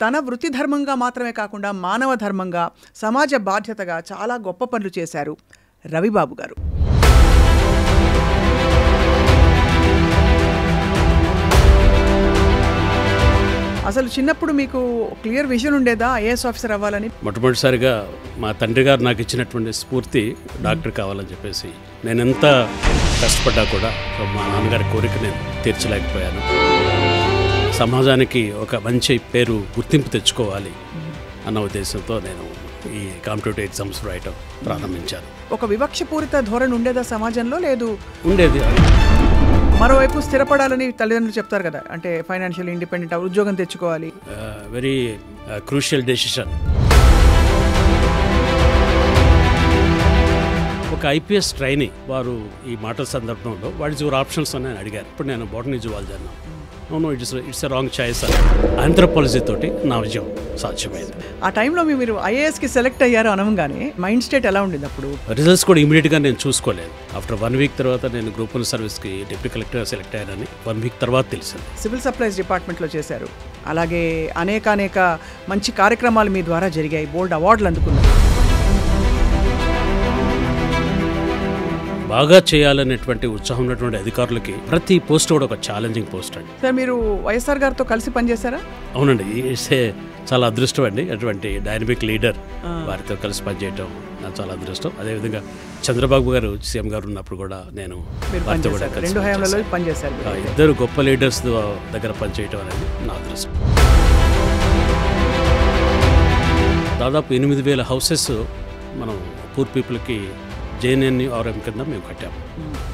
తన వృత్తి ధర్మంగా మాత్రమే కాకుండా మానవ ధర్మంగా, సమాజ బాధ్యతగా చాలా గొప్ప పనులు చేశారు రవిబాబు గారు. అసలు చిన్నప్పుడు మీకు క్లియర్ విజన్ ఉండేదా ఐఏఎస్ ఆఫీసర్ అవ్వాలని? మొట్టమొదటిసారిగా మా తండ్రి గారు నాకు ఇచ్చినటువంటి స్ఫూర్తి డాక్టర్ కావాలని చెప్పేసి. నేను ఎంత కష్టపడ్డా కూడా మా నాన్నగారి కోరిక నేను తీర్చలేకపోయాను. సమాజానికి ఒక మంచి పేరు, గుర్తింపు తెచ్చుకోవాలి అన్న ఉద్దేశంతో నేను ఈ కాంపిటేటివ్ ఎగ్జామ్స్ రాయటం ప్రారంభించాను. ఒక వివక్షపూరిత ధోరణి ఉండేదా సమాజంలో? లేదు, ఉండేది. మరోవైపు స్థిరపడాలని తల్లిదండ్రులు చెప్తారు కదా, అంటే ఫైనాన్షియల్ ఇండిపెండెంట్, ఉద్యోగం తెచ్చుకోవాలి. Very crucial decision. ఒక ఐపీఎస్ ట్రైనీ వారు ఈ మాట సందర్భంలో వాట్ ఈస్ యువర్ ఆప్షన్స్ అని అడిగారు. ఇప్పుడు నేను బోటనీ జువాలజీ అన్నాను. No, it's a wrong choice అని ఆంథ్రోపాలజీ తోటి నా విజయం సాధ్యమైంది. ఆ టైంలో మీరు ఐఏఎస్కి సెలెక్ట్ అయ్యారు అనగానే మైండ్ స్టేట్ ఎలా ఉండేది అప్పుడు? రిజల్ట్స్ కూడా ఇమీడియట్గా నేను చూసుకోలేదు. ఆఫ్టర్ 1 వీక్ తర్వాత నేను గ్రూప్ 1 సర్వీస్కి డిప్యూటీ కలెక్టర్గా సెలెక్ట్ అయ్యానని 1 వీక్ తర్వాత తెలిసింది. సివిల్ సప్లైస్ డిపార్ట్మెంట్లో చేశారు. అలాగే అనేక మంచి కార్యక్రమాలు మీ ద్వారా జరిగాయి, బోల్డ్ అవార్డులు అందుకున్నారు. బాగా చేయాలనేటువంటి ఉత్సాహం ఉన్నటువంటి అధికారులకి ప్రతి పోస్ట్ కూడా ఒక ఛాలెంజింగ్ పోస్ట్ అండి. సార్, మీరు వైఎస్ఆర్ గారితో కలిసి పనిచేశారా? అవునండి, చాలా అదృష్టం అండి. అటువంటి డైనమిక్ లీడర్ వారితో కలిసి పనిచేయటం నాకు చాలా అదృష్టం. అదేవిధంగా చంద్రబాబు గారు సీఎం గారు ఉన్నప్పుడు కూడా నేను వారితో కూడా కలిసి పనిచేశారు. ఇద్దరు గొప్ప లీడర్స్ దగ్గర పనిచేయటం అనేది నా అదృష్టం. దాదాపు 8,000 హౌసెస్ మనం పూర్ పీపుల్కి JNNRM కింద మేము కట్టాము.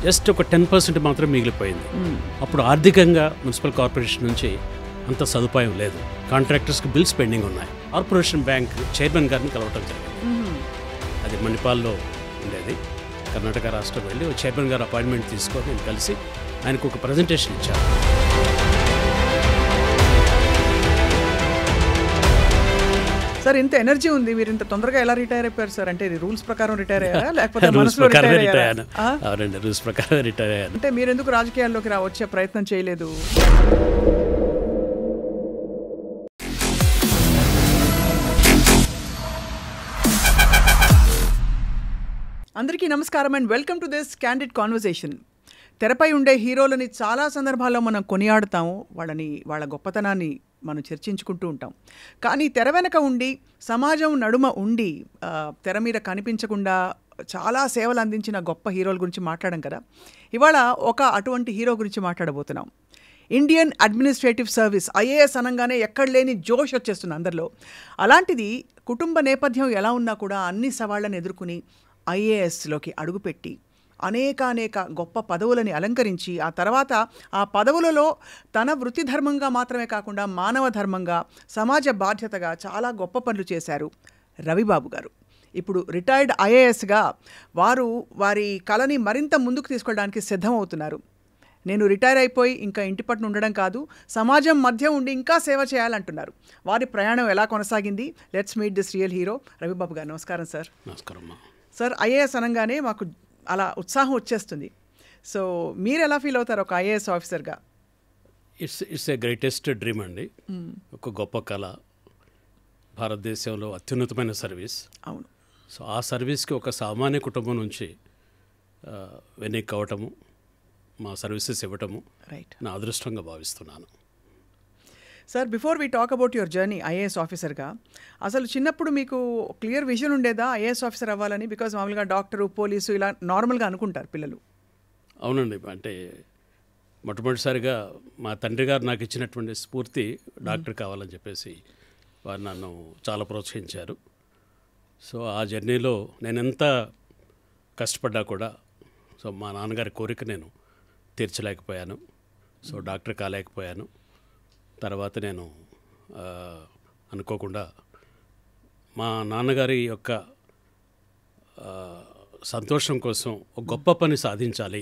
జస్ట్ ఒక 10% మాత్రం మిగిలిపోయింది. అప్పుడు ఆర్థికంగా మున్సిపల్ కార్పొరేషన్ నుంచి అంత సదుపాయం లేదు. కాంట్రాక్టర్స్కి బిల్స్ పెండింగ్ ఉన్నాయి. కార్పొరేషన్ బ్యాంక్ చైర్మన్ గారిని కలవటం జరిగింది. అది మణిపాల్లో ఉండేది. కర్ణాటక రాష్ట్రం వెళ్ళి చైర్మన్ గారు అపాయింట్మెంట్ తీసుకొని నేను కలిసి ఆయనకు ఒక ప్రజెంటేషన్ ఇచ్చాను. సార్, ఇంత ఎనర్జీ ఉంది, మీరు ఇంత తొందరగా ఎలా రిటైర్ అయిపోయారు సార్? అంటే రూల్స్ ప్రకారం రిటైర్ అయ్యారా లేకపోతే మనసులో రిటైర్ అయ్యారా? అవునండి, రూల్స్ ప్రకారం రిటైర్ అయ్యాను. అంటే మీరు ఎందుకు రాజకీయాల్లోకి వచ్చే ప్రయత్నం చేయలేదు? అందరికీ నమస్కారం and welcome to this candid conversation. తెరపై ఉండే హీరోలని చాలా సందర్భాల్లో మనం కొనియాడుతాము, వాళ్ళ గొప్పతనాన్ని మనం చర్చించుకుంటూ ఉంటాం. కానీ తెర వెనక ఉండి, సమాజం నడుమ ఉండి, తెర మీద కనిపించకుండా చాలా సేవలు అందించిన గొప్ప హీరోల గురించి మాట్లాడడం కదా. ఇవాళ అటువంటి హీరో గురించి మాట్లాడబోతున్నాం. ఇండియన్ అడ్మినిస్ట్రేటివ్ సర్వీస్, ఐఏఎస్ అనగానే ఎక్కడ లేని జోష్ వచ్చేస్తుంది అందరిలో. అలాంటిది కుటుంబ నేపథ్యం ఎలా ఉన్నా కూడా అన్ని సవాళ్లను ఎదుర్కొని ఐఏఎస్లోకి అడుగుపెట్టి అనేక గొప్ప పదవులని అలంకరించి, ఆ తర్వాత ఆ పదవులలో తన వృత్తి ధర్మంగా మాత్రమే కాకుండా మానవ ధర్మంగా, సమాజ బాధ్యతగా చాలా గొప్ప పనులు చేశారు రవిబాబు గారు. ఇప్పుడు రిటైర్డ్ ఐఏఎస్గా వారి కళని మరింత ముందుకు తీసుకెళ్ళడానికి సిద్ధమవుతున్నారు. నేను రిటైర్ అయిపోయి ఇంకా ఇంటి పట్టున ఉండడం కాదు, సమాజం మధ్య ఉండి ఇంకా సేవ చేయాలంటున్నారు. వారి ప్రయాణం ఎలా కొనసాగింది? Let's meet this real hero Ravibabu గారు. నమస్కారం సార్. నమస్కారం సార్. ఐఏఎస్ అనగానే మాకు అలా ఉత్సాహం వచ్చేస్తుంది. సో మీరు ఎలా ఫీల్ అవుతారు ఒక ఐఏఎస్ ఆఫీసర్గా? ఇట్స్ ఏ గ్రేటెస్ట్ డ్రీమ్ అండి. ఒక గొప్ప కళ, భారతదేశంలో అత్యున్నతమైన సర్వీస్. అవును. సో ఆ సర్వీస్కి ఒక సామాన్య కుటుంబం నుంచి వెనక్కి అవటము, మా సర్వీసెస్ ఇవ్వటము నా అదృష్టంగా భావిస్తున్నాను. Sir, before we talk about your journey IAS ఆఫీసర్గా, అసలు చిన్నప్పుడు మీకు క్లియర్ విజన్ ఉండేదా ఐఏఎస్ ఆఫీసర్ అవ్వాలని? బికాజ్ మామూలుగా డాక్టరు, పోలీసు ఇలా నార్మల్గా అనుకుంటారు పిల్లలు. అవునండి, అంటే మొట్టమొదటిసారిగా మా తండ్రి గారు నాకు ఇచ్చినటువంటి స్ఫూర్తి డాక్టర్ కావాలని చెప్పేసి వారు నన్ను చాలా ప్రోత్సహించారు. సో ఆ జర్నీలో నేను ఎంత కష్టపడ్డా కూడా మా నాన్నగారి కోరిక నేను తీర్చలేకపోయాను. So doctor కాలేకపోయాను. తర్వాత నేను అనుకోకుండా మా నాన్నగారి యొక్క సంతోషం కోసం ఒక గొప్ప పని సాధించాలి,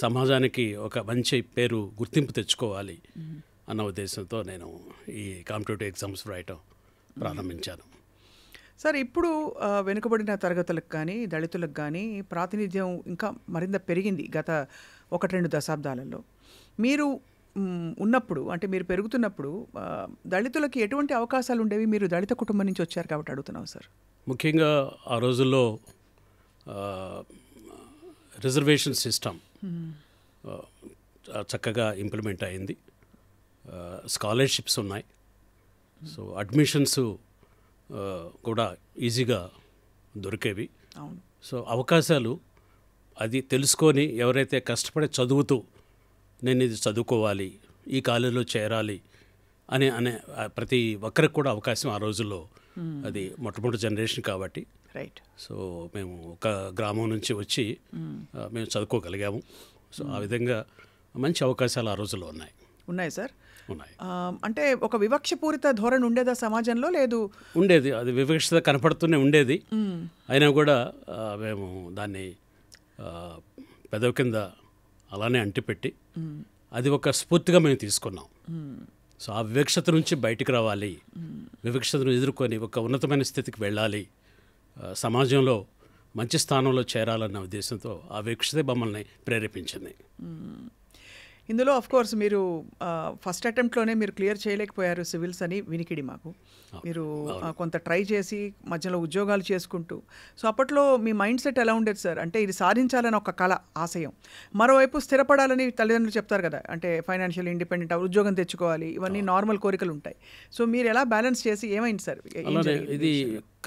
సమాజానికి ఒక మంచి పేరు, గుర్తింపు తెచ్చుకోవాలి అన్న ఉద్దేశంతో నేను ఈ కాంపిటేటివ్ ఎగ్జామ్స్ రాయటం ప్రారంభించాను. సార్, ఇప్పుడు వెనుకబడిన తరగతులకు కానీ, దళితులకు కానీ ప్రాతినిధ్యం ఇంకా మరింత పెరిగింది గత 1-2 దశాబ్దాలలో. మీరు ఉన్నప్పుడు అంటే మీరు పెరుగుతున్నప్పుడు దళితులకి ఎటువంటి అవకాశాలు ఉండేవి? మీరు దళిత కుటుంబం నుంచి వచ్చారు కాబట్టి అడుగుతున్నాం సార్. ముఖ్యంగా ఆ రోజుల్లో రిజర్వేషన్ సిస్టమ్ చక్కగా ఇంప్లిమెంట్ అయింది. స్కాలర్షిప్స్ ఉన్నాయి. సో అడ్మిషన్స్ కూడా ఈజీగా దొరికేవి. అవును. సో అవకాశాలు అది తెలుసుకొని ఎవరైతే కష్టపడి చదువుతూ నేను ఇది చదువుకోవాలి, ఈ కాలేజీలో చేరాలి అనే ప్రతి ఒక్కరికి కూడా అవకాశం ఆ రోజుల్లో. అది మొట్టమొదటి జనరేషన్ కాబట్టి. రైట్. సో మేము ఒక గ్రామం నుంచి వచ్చి మేము చదువుకోగలిగాము. సో ఆ విధంగా మంచి అవకాశాలు ఆ రోజుల్లో ఉన్నాయి సార్. ఉన్నాయి. అంటే ఒక వివక్షపూరిత ధోరణి ఉండేదా సమాజంలో? లేదు, ఉండేది. అది వివక్షత కనపడుతూనే ఉండేది. అయినా కూడా మేము దాన్ని పెదవి కింద అలానే అంటిపెట్టి అది ఒక స్ఫూర్తిగా మేము తీసుకున్నాం. సో ఆ వివక్షత నుంచి బయటికి రావాలి, వివక్షతను ఎదుర్కొని ఒక ఉన్నతమైన స్థితికి వెళ్ళాలి, సమాజంలో మంచి స్థానంలో చేరాలన్న ఉద్దేశంతో ఆ వివక్షతే మమ్మల్ని ప్రేరేపించింది. ఇందులో ఆఫ్ కోర్స్ మీరు ఫస్ట్ అటెంప్ట్లోనే మీరు క్లియర్ చేయలేకపోయారు సివిల్స్ అని వినికిడి మాకు. మీరు కొంత ట్రై చేసి మధ్యలో ఉద్యోగాలు చేసుకుంటూ, సో అప్పట్లో మీ మైండ్ సెట్ ఎలా ఉండేది సార్? అంటే ఇది సాధించాలని ఒక కళ, ఆశయం, మరోవైపు స్థిరపడాలని తల్లిదండ్రులు చెప్తారు కదా, అంటే ఫైనాన్షియల్ ఇండిపెండెంట్ ఉద్యోగం తెచ్చుకోవాలి, ఇవన్నీ నార్మల్ కోరికలు ఉంటాయి. సో మీరు ఎలా బ్యాలెన్స్ చేసి ఏమైంది సార్? ఇది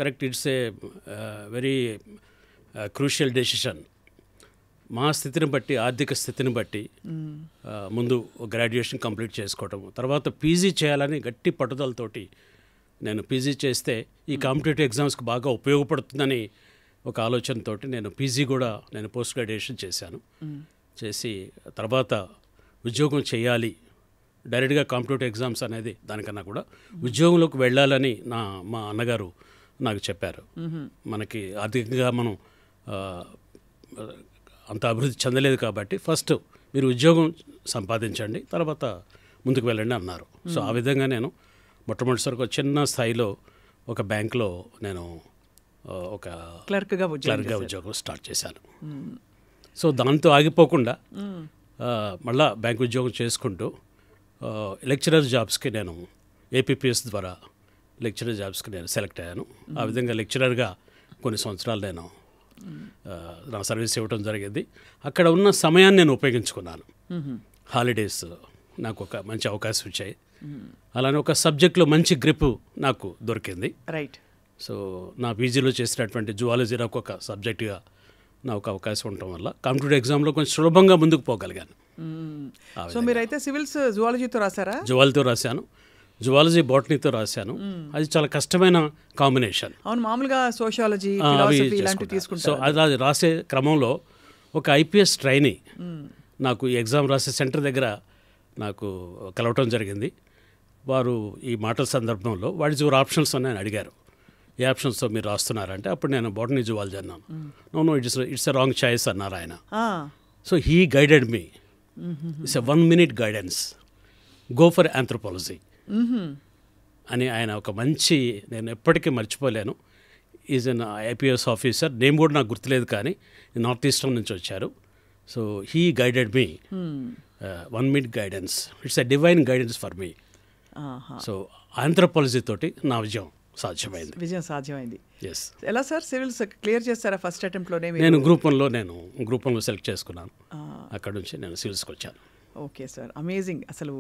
correct. It's a very crucial decision. మా స్థితిని బట్టి, ఆర్థిక స్థితిని బట్టి ముందు గ్రాడ్యుయేషన్ కంప్లీట్ చేసుకోవటం, తర్వాత పీజీ చేయాలని గట్టి పట్టుదలతోటి నేను పీజీ చేస్తే ఈ కాంపిటేటివ్ ఎగ్జామ్స్కి బాగా ఉపయోగపడుతుందని ఒక ఆలోచనతో నేను పీజీ కూడా నేను పోస్ట్ గ్రాడ్యుయేషన్ చేశాను. చేసి తర్వాత ఉద్యోగం చేయాలి, డైరెక్ట్గా కాంపిటేటివ్ ఎగ్జామ్స్ అనేది దానికన్నా కూడా ఉద్యోగంలోకి వెళ్ళాలని మా అన్నగారు నాకు చెప్పారు. మనకి ఆర్థికంగా మనం అంత అభివృద్ధి చెందలేదు కాబట్టి ఫస్ట్ మీరు ఉద్యోగం సంపాదించండి, తర్వాత ముందుకు వెళ్ళండి అన్నారు. సో ఆ విధంగా నేను మొట్టమొదటిసారి ఒక చిన్న స్థాయిలో ఒక బ్యాంక్లో నేను ఒక క్లర్క్గా ఉద్యోగం స్టార్ట్ చేశాను. సో దాంతో ఆగిపోకుండా మళ్ళా బ్యాంక్ ఉద్యోగం చేసుకుంటూ లెక్చరర్ జాబ్స్కి నేను ఏపీపీఎస్ ద్వారా లెక్చరర్ జాబ్స్కి నేను సెలెక్ట్ అయ్యాను. ఆ విధంగా లెక్చరర్గా కొన్ని సంవత్సరాలు నేను నా సర్వీస్ ఇవ్వడం జరిగింది. అక్కడ ఉన్న సమయాన్ని నేను ఉపయోగించుకున్నాను. హాలిడేస్ నాకు ఒక మంచి అవకాశం వచ్చాయి. అలానే ఒక సబ్జెక్ట్లో మంచి గ్రిప్ నాకు దొరికింది. రైట్. సో నా పీజీలో చేసినటువంటి జువాలజీ నాకు ఒక సబ్జెక్టుగా నాకు అవకాశం ఉండటం వల్ల కాంపిటేటివ్ ఎగ్జామ్లో కొంచెం సులభంగా ముందుకు పోగలిగాను. సో మీరైతే సివిల్స్ జువాలజీతో రాశారా? జువాలజీతో రాశాను, జువాలజీ బాటనీతో రాశాను. అది చాలా కష్టమైన కాంబినేషన్. అవును, మామూలుగా సోషియాలజీ, ఫిలాసఫీ ఇలాంటివి తీసుకుంటారు. సో అది రాసే క్రమంలో ఒక ఐపీఎస్ ట్రైనీ నాకు ఈ ఎగ్జామ్ రాసే సెంటర్ దగ్గర నాకు కలవటం జరిగింది. వారు ఈ మాటల సందర్భంలో వాటి యువర్ ఆప్షన్స్ అని అడిగారు. ఏ ఆప్షన్స్తో మీరు రాస్తున్నారంటే అప్పుడు నేను బాటనీ జువాలజీ అన్నాను. No it's a wrong choice అన్నారు ఆయన. So he guided me. It's a 1 minute guidance, go for anthropology అని ఆయన ఒక మంచి, నేను ఎప్పటికీ మర్చిపోలేను. Is an IPS officer, name కూడా నాకు గుర్తులేదు కానీ నార్త్ ఈస్టర్న్ నుంచి వచ్చారు. So he guided me 1 minute guidance. It's a divine guidance for me. So anthropology తోటి నా విజయం సాధ్యమైంది. ఎస్. ఎలా సార్ సివిల్స్ క్లియర్ చేస్తారా ఫస్ట్ అటెంప్ట్లోనే? నేను గ్రూప్ వన్లో సెలెక్ట్ చేసుకున్నాను. అక్కడ నుంచి నేను సివిల్స్కి వచ్చాను. Okay sir, amazing. అసలు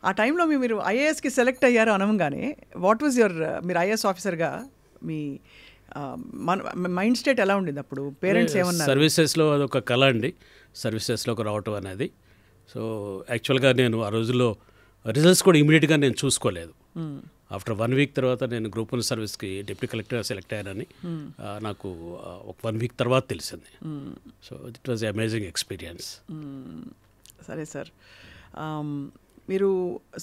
ఆ టైంలో మీరు ఐఏఎస్కి సెలెక్ట్ అయ్యారు అనగానే వాట్ వాజ్ యువర్, మీరు ఐఏఎస్ ఆఫీసర్గా మీ మైండ్ స్టేట్ ఎలా ఉండింది అప్పుడు? పేరెంట్స్ ఏమన్నారు? సర్వీసెస్లో అదొక కళ అండి, సర్వీసెస్లోకి రావటం అనేది. సో యాక్చువల్గా నేను ఆ రోజుల్లో రిజల్ట్స్ కూడా ఇమీడియట్గా నేను చూసుకోలేదు. ఆఫ్టర్ 1 week తర్వాత నేను గ్రూప్ 1 సర్వీస్కి డిప్యూటీ కలెక్టర్గా సెలెక్ట్ అయ్యానని నాకు ఒక 1 week తర్వాత తెలిసింది. So it was amazing experience. సరే సార్, మీరు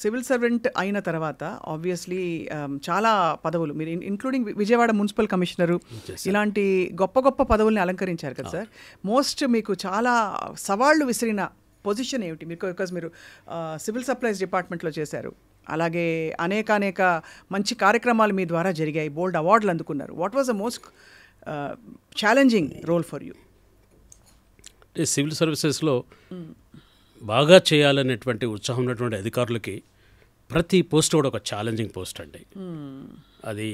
సివిల్ సర్వెంట్ అయిన తర్వాత ఆబ్వియస్లీ చాలా పదవులు, మీరు ఇంక్లూడింగ్ విజయవాడ మున్సిపల్ కమిషనరు, ఇలాంటి గొప్ప గొప్ప పదవుల్ని అలంకరించారు కదా సార్. మోస్ట్ మీకు చాలా సవాళ్ళు విసిరిన పొజిషన్ ఏమిటి? బికాజ్ మీరు సివిల్ సప్లైస్ డిపార్ట్మెంట్లో చేశారు, అలాగే అనేక మంచి కార్యక్రమాలు మీ ద్వారా జరిగాయి, బోల్డ్ అవార్డులు అందుకున్నారు. What was the most challenging role for you? Civil సర్వీసెస్లో బాగా చేయాలనేటువంటి ఉత్సాహం ఉన్నటువంటి అధికారులకి ప్రతి పోస్ట్ కూడా ఒక ఛాలెంజింగ్ పోస్ట్ అండి. అది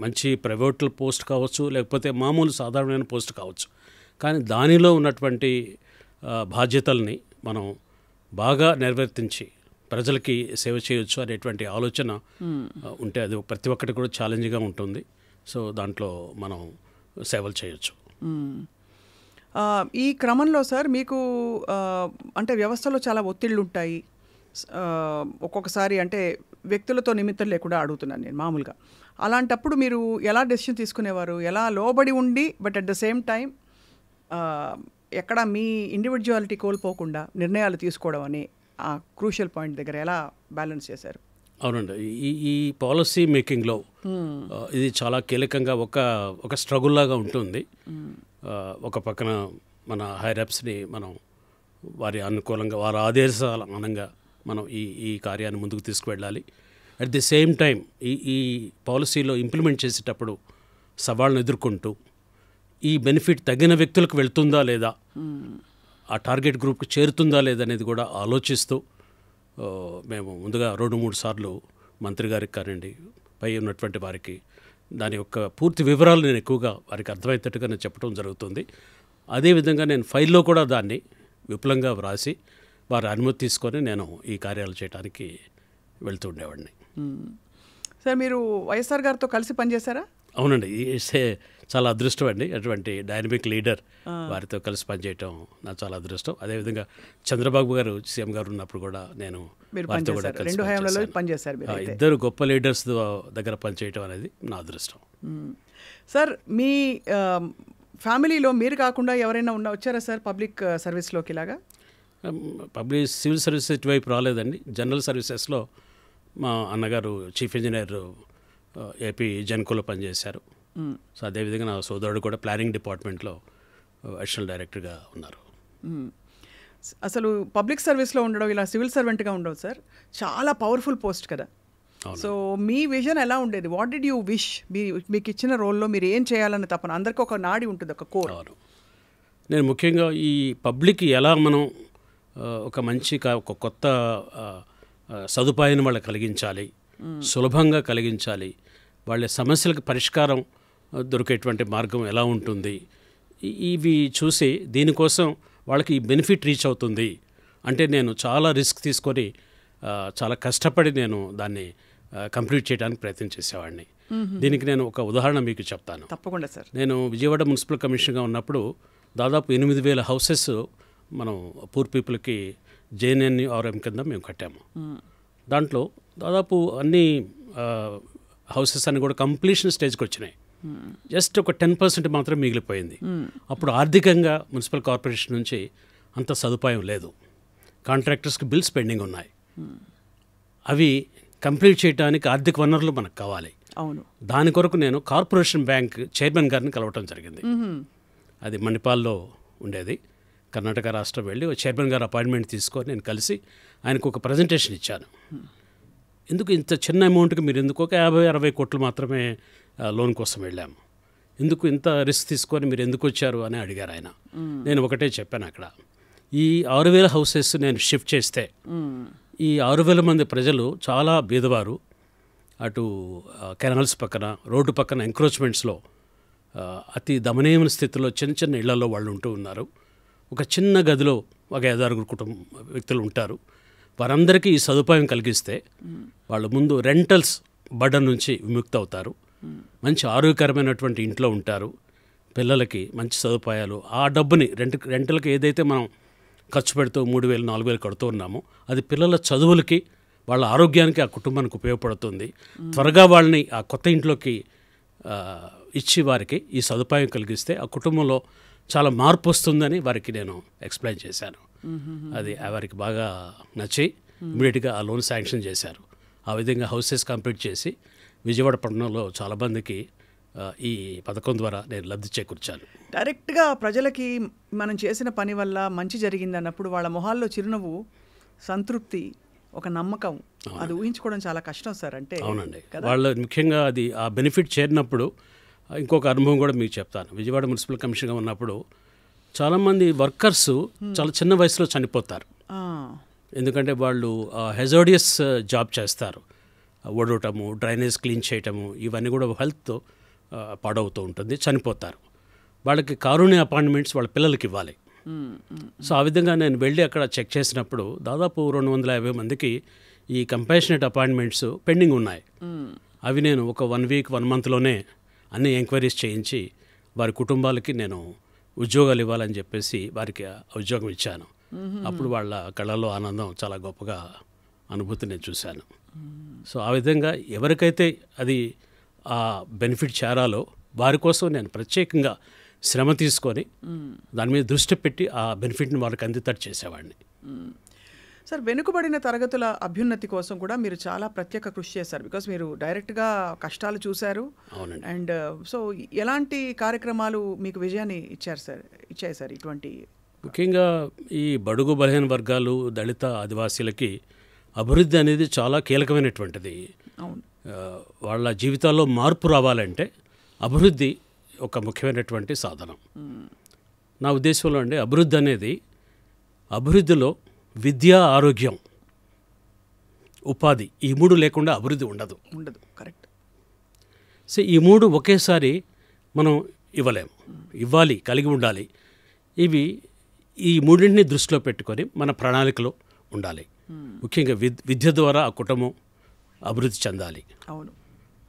మంచి ప్రైవేట్ పోస్ట్ కావచ్చు, లేకపోతే మామూలు సాధారణమైన పోస్ట్ కావచ్చు. కానీ దానిలో ఉన్నటువంటి బాధ్యతల్ని మనం బాగా నిర్వర్తించి ప్రజలకి సేవ చేయొచ్చు అనేటువంటి ఆలోచన ఉంటే అది ప్రతి ఒక్కటి కూడా ఛాలెంజింగ్గా ఉంటుంది. సో దాంట్లో మనం సేవలు చేయొచ్చు. ఈ క్రమంలో సార్ మీకు అంటే వ్యవస్థలో చాలా ఒత్తిళ్ళు ఉంటాయి. ఒక్కొక్కసారి అంటే వ్యక్తులతో నిమిత్తం లేకుండా అడుగుతున్నాను నేను మామూలుగా. అలాంటప్పుడు మీరు ఎలా డెసిషన్ తీసుకునేవారు? ఎలా లోబడి ఉండి but at the same time ఎక్కడ మీ ఇండివిజువాలిటీ కోల్పోకుండా నిర్ణయాలు తీసుకోవడం అనే ఆ క్రూషియల్ పాయింట్ దగ్గర ఎలా బ్యాలెన్స్ చేశారు? అవునండి, ఈ పాలసీ మేకింగ్లో ఇది చాలా కీలకంగా ఒక స్ట్రగుల్ లాగా ఉంటుంది. ఒక పక్కన మన హైరప్స్ని మనం వారి అనుకూలంగా వారి ఆదేశాల అనంగా మనం ఈ కార్యాన్ని ముందుకు తీసుకువెళ్ళాలి. అట్ ది సేమ్ టైం ఈ పాలసీలో ఇంప్లిమెంట్ చేసేటప్పుడు సవాళ్ళను ఎదుర్కొంటూ ఈ బెనిఫిట్ తగిన వ్యక్తులకు వెళ్తుందా లేదా, ఆ టార్గెట్ గ్రూప్కి చేరుతుందా లేదా అనేది కూడా ఆలోచిస్తూ మేము ముందుగా 2-3 సార్లు మంత్రి గారికి కానివ్వండి, పై ఉన్నటువంటి వారికి దాని యొక్క పూర్తి వివరాలు నేను ఎక్కువగా వారికి అర్థమయ్యేటట్టుగా నేను చెప్పడం జరుగుతుంది. అదేవిధంగా నేను ఫైల్లో కూడా దాన్ని విపులంగా వ్రాసి వారి అనుమతి తీసుకొని నేను ఈ కార్యాలు చేయడానికి వెళ్తూ ఉండేవాడిని. సార్ మీరు వైఎస్ఆర్ గారితో కలిసి పనిచేశారా? అవునండి, చాలా అదృష్టం అండి. అటువంటి డైనమిక్ లీడర్ వారితో కలిసి పనిచేయటం నాకు చాలా అదృష్టం. అదేవిధంగా చంద్రబాబు గారు సీఎం గారు ఉన్నప్పుడు కూడా నేను వారితో కూడా కలిసి పనిచేశారు. ఇద్దరు గొప్ప లీడర్స్ దగ్గర పనిచేయటం అనేది నా అదృష్టం. సార్ మీ ఫ్యామిలీలో మీరు కాకుండా ఎవరైనా వచ్చారా సార్ పబ్లిక్ సర్వీస్లోకి? ఇలాగా పబ్లిక్ సివిల్ సర్వీసెస్ ఇటువైపు రాలేదండి. జనరల్ సర్వీసెస్లో మా అన్నగారు చీఫ్ ఇంజనీర్ ఏపీ జెన్కోలో పనిచేశారు. సో అదేవిధంగా నా సోదరుడు కూడా ప్లానింగ్ డిపార్ట్మెంట్లో అడిషనల్ డైరెక్టర్గా ఉన్నారు. అసలు పబ్లిక్ సర్వీస్లో ఉండడం, ఇలా సివిల్ సర్వెంట్గా ఉండవు సార్, చాలా పవర్ఫుల్ పోస్ట్ కదా. సో మీ విజన్ ఎలా ఉండేది? What did you wish? మీకు ఇచ్చిన రోల్లో మీరు ఏం చేయాలని తప్పన? అందరికీ ఒక నాడి ఉంటుంది, ఒక కోర్. నేను ముఖ్యంగా ఈ పబ్లిక్ ఎలా మనం ఒక మంచి ఒక కొత్త సదుపాయాన్ని వాళ్ళకి కలిగించాలి, సులభంగా కలిగించాలి, వాళ్ళ సమస్యలకు పరిష్కారం దొరికేటువంటి మార్గం ఎలా ఉంటుంది, ఇవి చూసి దీనికోసం వాళ్ళకి ఈ బెనిఫిట్ రీచ్ అవుతుంది అంటే నేను చాలా రిస్క్ తీసుకొని చాలా కష్టపడి నేను దాన్ని కంప్లీట్ చేయడానికి ప్రయత్నం చేసేవాడిని. దీనికి నేను ఒక ఉదాహరణ మీకు చెప్తాను. తప్పకుండా సార్. నేను విజయవాడ మున్సిపల్ కమిషనర్గా ఉన్నప్పుడు దాదాపు 8,000 హౌసెస్ మనం పూర్ పీపుల్కి JNNRM కింద మేము కట్టాము. దాంట్లో దాదాపు అన్ని హౌసెస్ అన్ని కూడా కంప్లీషన్ స్టేజ్కి వచ్చినాయి. జస్ట్ ఒక 10% మాత్రం మిగిలిపోయింది. అప్పుడు ఆర్థికంగా మున్సిపల్ కార్పొరేషన్ నుంచి అంత సదుపాయం లేదు. కాంట్రాక్టర్స్కి బిల్స్ పెండింగ్ ఉన్నాయి. అవి కంప్లీట్ చేయడానికి ఆర్థిక వనరులు మనకు కావాలి. అవును. దాని కొరకు నేను కార్పొరేషన్ బ్యాంక్ చైర్మన్ గారిని కలవటం జరిగింది. అది మణిపాల్లో ఉండేది. కర్ణాటక రాష్ట్రం వెళ్ళి చైర్మన్ గారు అపాయింట్మెంట్ తీసుకొని నేను కలిసి ఆయనకు ఒక ప్రజెంటేషన్ ఇచ్చాను. ఎందుకు ఇంత చిన్న అమౌంట్కి మీరు ఎందుకు ఒక 50-60 కోట్లు మాత్రమే లోన్ కోసం వెళ్ళాము, ఎందుకు ఇంత రిస్క్ తీసుకొని మీరు ఎందుకు వచ్చారు అని అడిగారు ఆయన. నేను ఒకటే చెప్పాను, అక్కడ ఈ 6,000 హౌసెస్ నేను షిఫ్ట్ చేస్తే ఈ 6,000 మంది ప్రజలు చాలా బీదవారు. అటు కెనాల్స్ పక్కన, రోడ్డు పక్కన ఎంక్రోచ్మెంట్స్లో అతి దమనీయమైన స్థితిలో చిన్న చిన్న ఇళ్లలో వాళ్ళు ఉంటూ ఉన్నారు. ఒక చిన్న గదిలో ఒక 5-6 వ్యక్తులు ఉంటారు. వారందరికీ ఈ సదుపాయం కలిగిస్తే వాళ్ళు ముందు రెంటల్స్ బర్డన్ నుంచి విముక్తి అవుతారు, మంచి ఆరోగ్యకరమైనటువంటి ఇంట్లో ఉంటారు, పిల్లలకి మంచి సదుపాయాలు, ఆ డబ్బుని రెంటల్కి ఏదైతే మనం ఖర్చు పెడుతూ 3,000-4,000 కడుతూ ఉన్నామో అది పిల్లల చదువులకి, వాళ్ళ ఆరోగ్యానికి, ఆ కుటుంబానికి ఉపయోగపడుతుంది. త్వరగా వాళ్ళని ఆ కొత్త ఇంట్లోకి ఇచ్చి వారికి ఈ సదుపాయం కలిగిస్తే ఆ కుటుంబంలో చాలా మార్పు వస్తుందని వారికి నేను ఎక్స్ప్లెయిన్ చేశాను. అది వారికి బాగా నచ్చి ఇమీడియట్గా ఆ లోన్ శాంక్షన్ చేశారు. ఆ విధంగా హౌసెస్ కంప్లీట్ చేసి విజయవాడ పట్టణంలో చాలామందికి ఈ పథకం ద్వారా నేను లబ్ధి చేకూర్చాను. డైరెక్ట్గా ప్రజలకి మనం చేసిన పని వల్ల మంచి జరిగింది అన్నప్పుడు వాళ్ళ మొహాల్లో చిరునవ్వు, సంతృప్తి, ఒక నమ్మకం, అది ఊహించుకోవడం చాలా కష్టం సార్. అంటే అవునండి, వాళ్ళు ముఖ్యంగా అది ఆ బెనిఫిట్ చేరినప్పుడు ఇంకొక అనుభవం కూడా మీకు చెప్తాను. విజయవాడ మున్సిపల్ కమిషనర్గా ఉన్నప్పుడు చాలామంది వర్కర్స్ చాలా చిన్న వయసులో చనిపోతారు. ఎందుకంటే వాళ్ళు హెజార్డియస్ జాబ్ చేస్తారు. ఓడవటము, డ్రైనేజ్ క్లీన్ చేయటము, ఇవన్నీ కూడా హెల్త్ పాడవుతూ ఉంటుంది, చనిపోతారు. వాళ్ళకి కారుణ్య అపాయింట్మెంట్స్ వాళ్ళ పిల్లలకి ఇవ్వాలి. సో ఆ విధంగా నేను వెళ్ళి అక్కడ చెక్ చేసినప్పుడు దాదాపు 250 మందికి ఈ కంపాషనేట్ అపాయింట్మెంట్స్ పెండింగ్ ఉన్నాయి. అవి నేను ఒక 1 వీక్ 1 మంత్లోనే అన్ని ఎంక్వైరీస్ చేయించి వారి కుటుంబాలకి నేను ఉద్యోగాలు ఇవ్వాలని చెప్పేసి వారికి ఉద్యోగం ఇచ్చాను. అప్పుడు వాళ్ళ కళ్ళలో ఆనందం చాలా గొప్పగా అనుభూతి నేను చూశాను. సో ఆ విధంగా ఎవరికైతే అది ఆ బెనిఫిట్ చేరాలో వారి కోసం నేను ప్రత్యేకంగా శ్రమ తీసుకొని దాని మీద దృష్టి పెట్టి ఆ బెనిఫిట్ని వాళ్ళకి అందేటట్టు చేసేవాడిని. సార్, వెనుకబడిన తరగతుల అభ్యున్నతి కోసం కూడా మీరు చాలా ప్రత్యేక కృషి చేశారు. బికాస్ మీరు డైరెక్ట్గా కష్టాలు చూశారు. అవునండి. అండ్ సో ఎలాంటి కార్యక్రమాలు మీకు విజయాన్ని ఇచ్చాయి సార్ ఇటువంటి? ముఖ్యంగా ఈ బడుగు బలహీన వర్గాలు, దళిత, ఆదివాసీలకి అభివృద్ధి అనేది చాలా కీలకమైనటువంటిది. అవును. వాళ్ళ జీవితాల్లో మార్పు రావాలంటే అభివృద్ధి ఒక ముఖ్యమైనటువంటి సాధనం. నా ఉద్దేశంలో అండి, అభివృద్ధి అనేది, అభివృద్ధిలో విద్య, ఆరోగ్యం, ఉపాధి, ఈ 3 లేకుండా అభివృద్ధి ఉండదు. కరెక్ట్. సో ఈ 3 ఒకేసారి మనం ఇవ్వలేము. ఇవ్వాలి, కలిగి ఉండాలి. ఇవి ఈ 3ని దృష్టిలో పెట్టుకొని మన ప్రణాళికలో ఉండాలి. ముఖ్యంగా విద్య ద్వారా ఆ కుటుంబం అభివృద్ధి చెందాలి. అవును.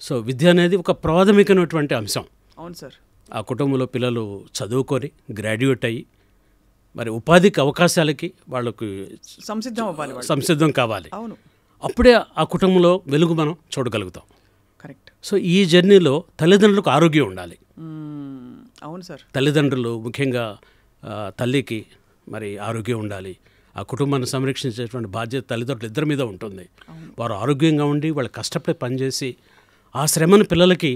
సో విద్య అనేది ఒక ప్రాథమికమైనటువంటి అంశం. అవును సార్. ఆ కుటుంబంలో పిల్లలు చదువుకొని గ్రాడ్యుయేట్ అయ్యి మరి ఉపాధికి అవకాశాలకి వాళ్ళకి సంసిద్ధం కావాలి. అవును. అప్పుడే ఆ కుటుంబంలో వెలుగు మనం చూడగలుగుతాం. కరెక్ట్. సో ఈ జర్నీలో తల్లిదండ్రులకు ఆరోగ్యం ఉండాలి. అవును సార్. తల్లిదండ్రులు ముఖ్యంగా తల్లికి మరి ఆరోగ్యం ఉండాలి. ఆ కుటుంబాన్ని సంరక్షించేటువంటి బాధ్యత తల్లిదండ్రులు ఇద్దరి మీద ఉంటుంది. వారు ఆరోగ్యంగా ఉండి వాళ్ళు కష్టపడి పనిచేసి ఆ శ్రమను పిల్లలకి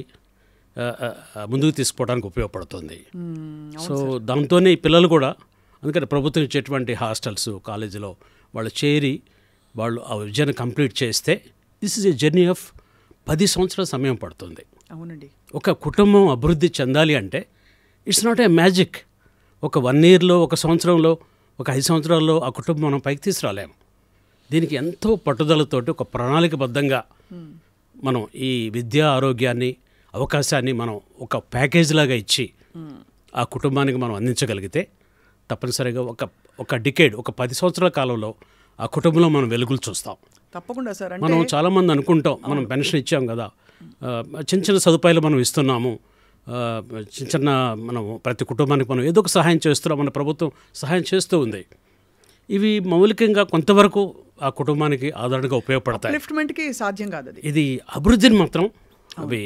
ముందుకు తీసుకుపోవడానికి ఉపయోగపడుతుంది. సో దాంతోనే ఈ పిల్లలు కూడా, అందుకని ప్రభుత్వం ఇచ్చేటువంటి హాస్టల్స్, కాలేజీలో వాళ్ళు చేరి వాళ్ళు ఆ విద్యను కంప్లీట్ చేస్తే this is a journey of 10 సంవత్సరాల సమయం పడుతుంది. అవునండి. ఒక కుటుంబం అభివృద్ధి చెందాలి అంటే ఇట్స్ నాట్ ఏ మ్యాజిక్. ఒక 1 ఇయర్లో, ఒక సంవత్సరంలో, ఒక 5 సంవత్సరాల్లో ఆ కుటుంబం మనం పైకి తీసుకురాలేము. దీనికి ఎంతో పట్టుదలతోటి ఒక ప్రణాళికబద్ధంగా మనం ఈ విద్యా, ఆరోగ్యాన్ని, అవకాశాన్ని మనం ఒక ప్యాకేజ్ లాగా ఇచ్చి ఆ కుటుంబానికి మనం అందించగలిగితే తప్పనిసరిగా ఒక డికేడ్, ఒక 10 సంవత్సరాల కాలంలో ఆ కుటుంబంలో మనం వెలుగులు చూస్తాం. తప్పకుండా సార్. మనం చాలామంది అనుకుంటాం మనం పెన్షన్ ఇచ్చాం కదా, చిన్న చిన్న సదుపాయాలు మనం ఇస్తున్నాము, చిన్న మనం ప్రతి కుటుంబానికి మనం ఏదో ఒక సహాయం చేస్తున్నాం, మన ప్రభుత్వం సహాయం చేస్తూ ఉంది. ఇవి మౌలికంగా కొంతవరకు ఆ కుటుంబానికి ఆదరణగా ఉపయోగపడతాయి. లిఫ్ట్మెంట్కి సాధ్యం కాదు. ఇది అభివృద్ధిని మాత్రం అవి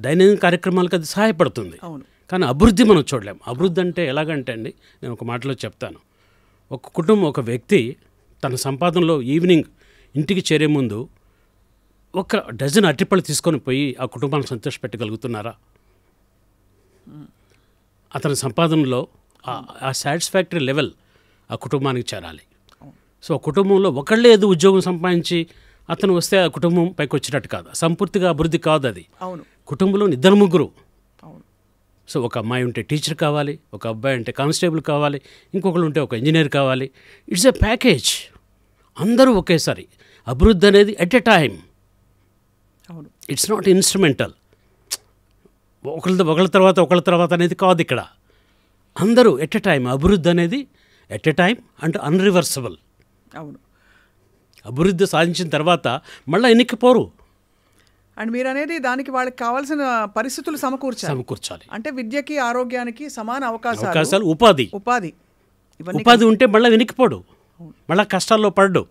దైనందిన కార్యక్రమాలకు అది సహాయపడుతుంది. అవును. కానీ అభివృద్ధి మనం చూడలేం. అభివృద్ధి అంటే ఎలాగంటే అండి, నేను ఒక మాటలో చెప్తాను. ఒక కుటుంబం, ఒక వ్యక్తి తన సంపాదనలో ఈవినింగ్ ఇంటికి చేరే ముందు 1 డజన్ అరటిపళ్ళు తీసుకొని పోయి ఆ కుటుంబాన్ని సంతోషపెట్టగలుగుతున్నారా? అతని సంపాదనలో ఆ సాటిస్ఫాక్టరీ లెవెల్ ఆ కుటుంబానికి చేరాలి. సో ఆ కుటుంబంలో ఒకళ్ళే ఏదో ఉద్యోగం సంపాదించి అతను వస్తే ఆ కుటుంబం పైకి వచ్చినట్టు కాదు, సంపూర్తిగా అభివృద్ధి కాదు అది. అవును. కుటుంబంలో 2-3. అవును. సో ఒక అమ్మాయి ఉంటే టీచర్ కావాలి, ఒక అబ్బాయి ఉంటే కానిస్టేబుల్ కావాలి, ఇంకొకరు ఉంటే ఒక ఇంజనీర్ కావాలి. It's a package. అందరూ ఒకేసారి. అభివృద్ధి అనేది ఎట్ ఎ టైం. అవును. It's not instrumental. ఒకళ్ళ తర్వాత అనేది కాదు ఇక్కడ. అందరూ ఎట్ ఎ టైం. అభివృద్ధి అనేది ఎట్ ఎ టైం అండ్ అన్రివర్సబుల్. అవును. అభివృద్ధి సాధించిన తర్వాత మళ్ళీ ఎన్నికపోరు. అండ్ మీరు అనేది దానికి వాళ్ళకి కావాల్సిన పరిస్థితులు సమకూర్చాలి. అంటే విద్యకి, ఆరోగ్యానికి సమాన అవకాశాలు, ఉపాధి ఉంటే మళ్ళీ వెనక్కిపోడు, మళ్ళీ కష్టాల్లో పడ్డు.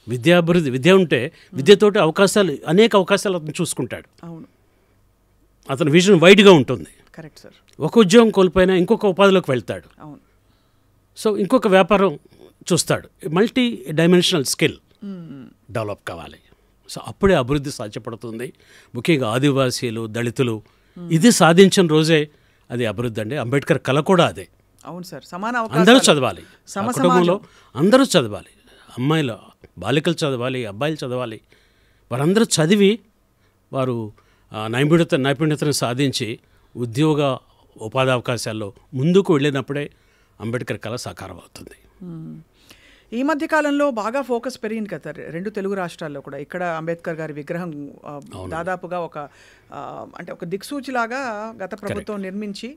విద్య ఉంటే విద్యతోటి అనేక అవకాశాలు అతను చూసుకుంటాడు. అవును. అతని విజన్ వైడ్గా ఉంటుంది. Correct sir. ఒక ఉద్యోగం కోల్పోయినా ఇంకొక ఉపాధిలోకి వెళ్తాడు. అవును. సో ఇంకొక వ్యాపారం చూస్తాడు. మల్టీ డైమెన్షనల్ స్కిల్ డెవలప్ కావాలి. సో అప్పుడే అభివృద్ధి సాధ్యపడుతుంది. ముఖ్యంగా ఆదివాసీలు, దళితులు ఇది సాధించిన రోజే అది అభివృద్ధి అండి. అంబేద్కర్ కళ కూడా అదే. అవును సార్. సమాన అందరూ చదవాలి, కుటుంబంలో అందరూ చదవాలి. అమ్మాయిలు, బాలికలు చదవాలి, అబ్బాయిలు చదవాలి. వారందరూ చదివి వారు నైపుణ్యతను సాధించి ఉద్యోగ, ఉపాధి అవకాశాల్లో ముందుకు వెళ్ళినప్పుడే అంబేద్కర్ కళ సాకారం అవుతుంది. ఈ మధ్య కాలంలో బాగా ఫోకస్ పెరిగింది కదా రెండు తెలుగు రాష్ట్రాల్లో కూడా. ఇక్కడ అంబేద్కర్ గారి విగ్రహం దాదాపుగా అంటే ఒక దిక్సూచిలాగా గత ప్రభుత్వం నిర్మించి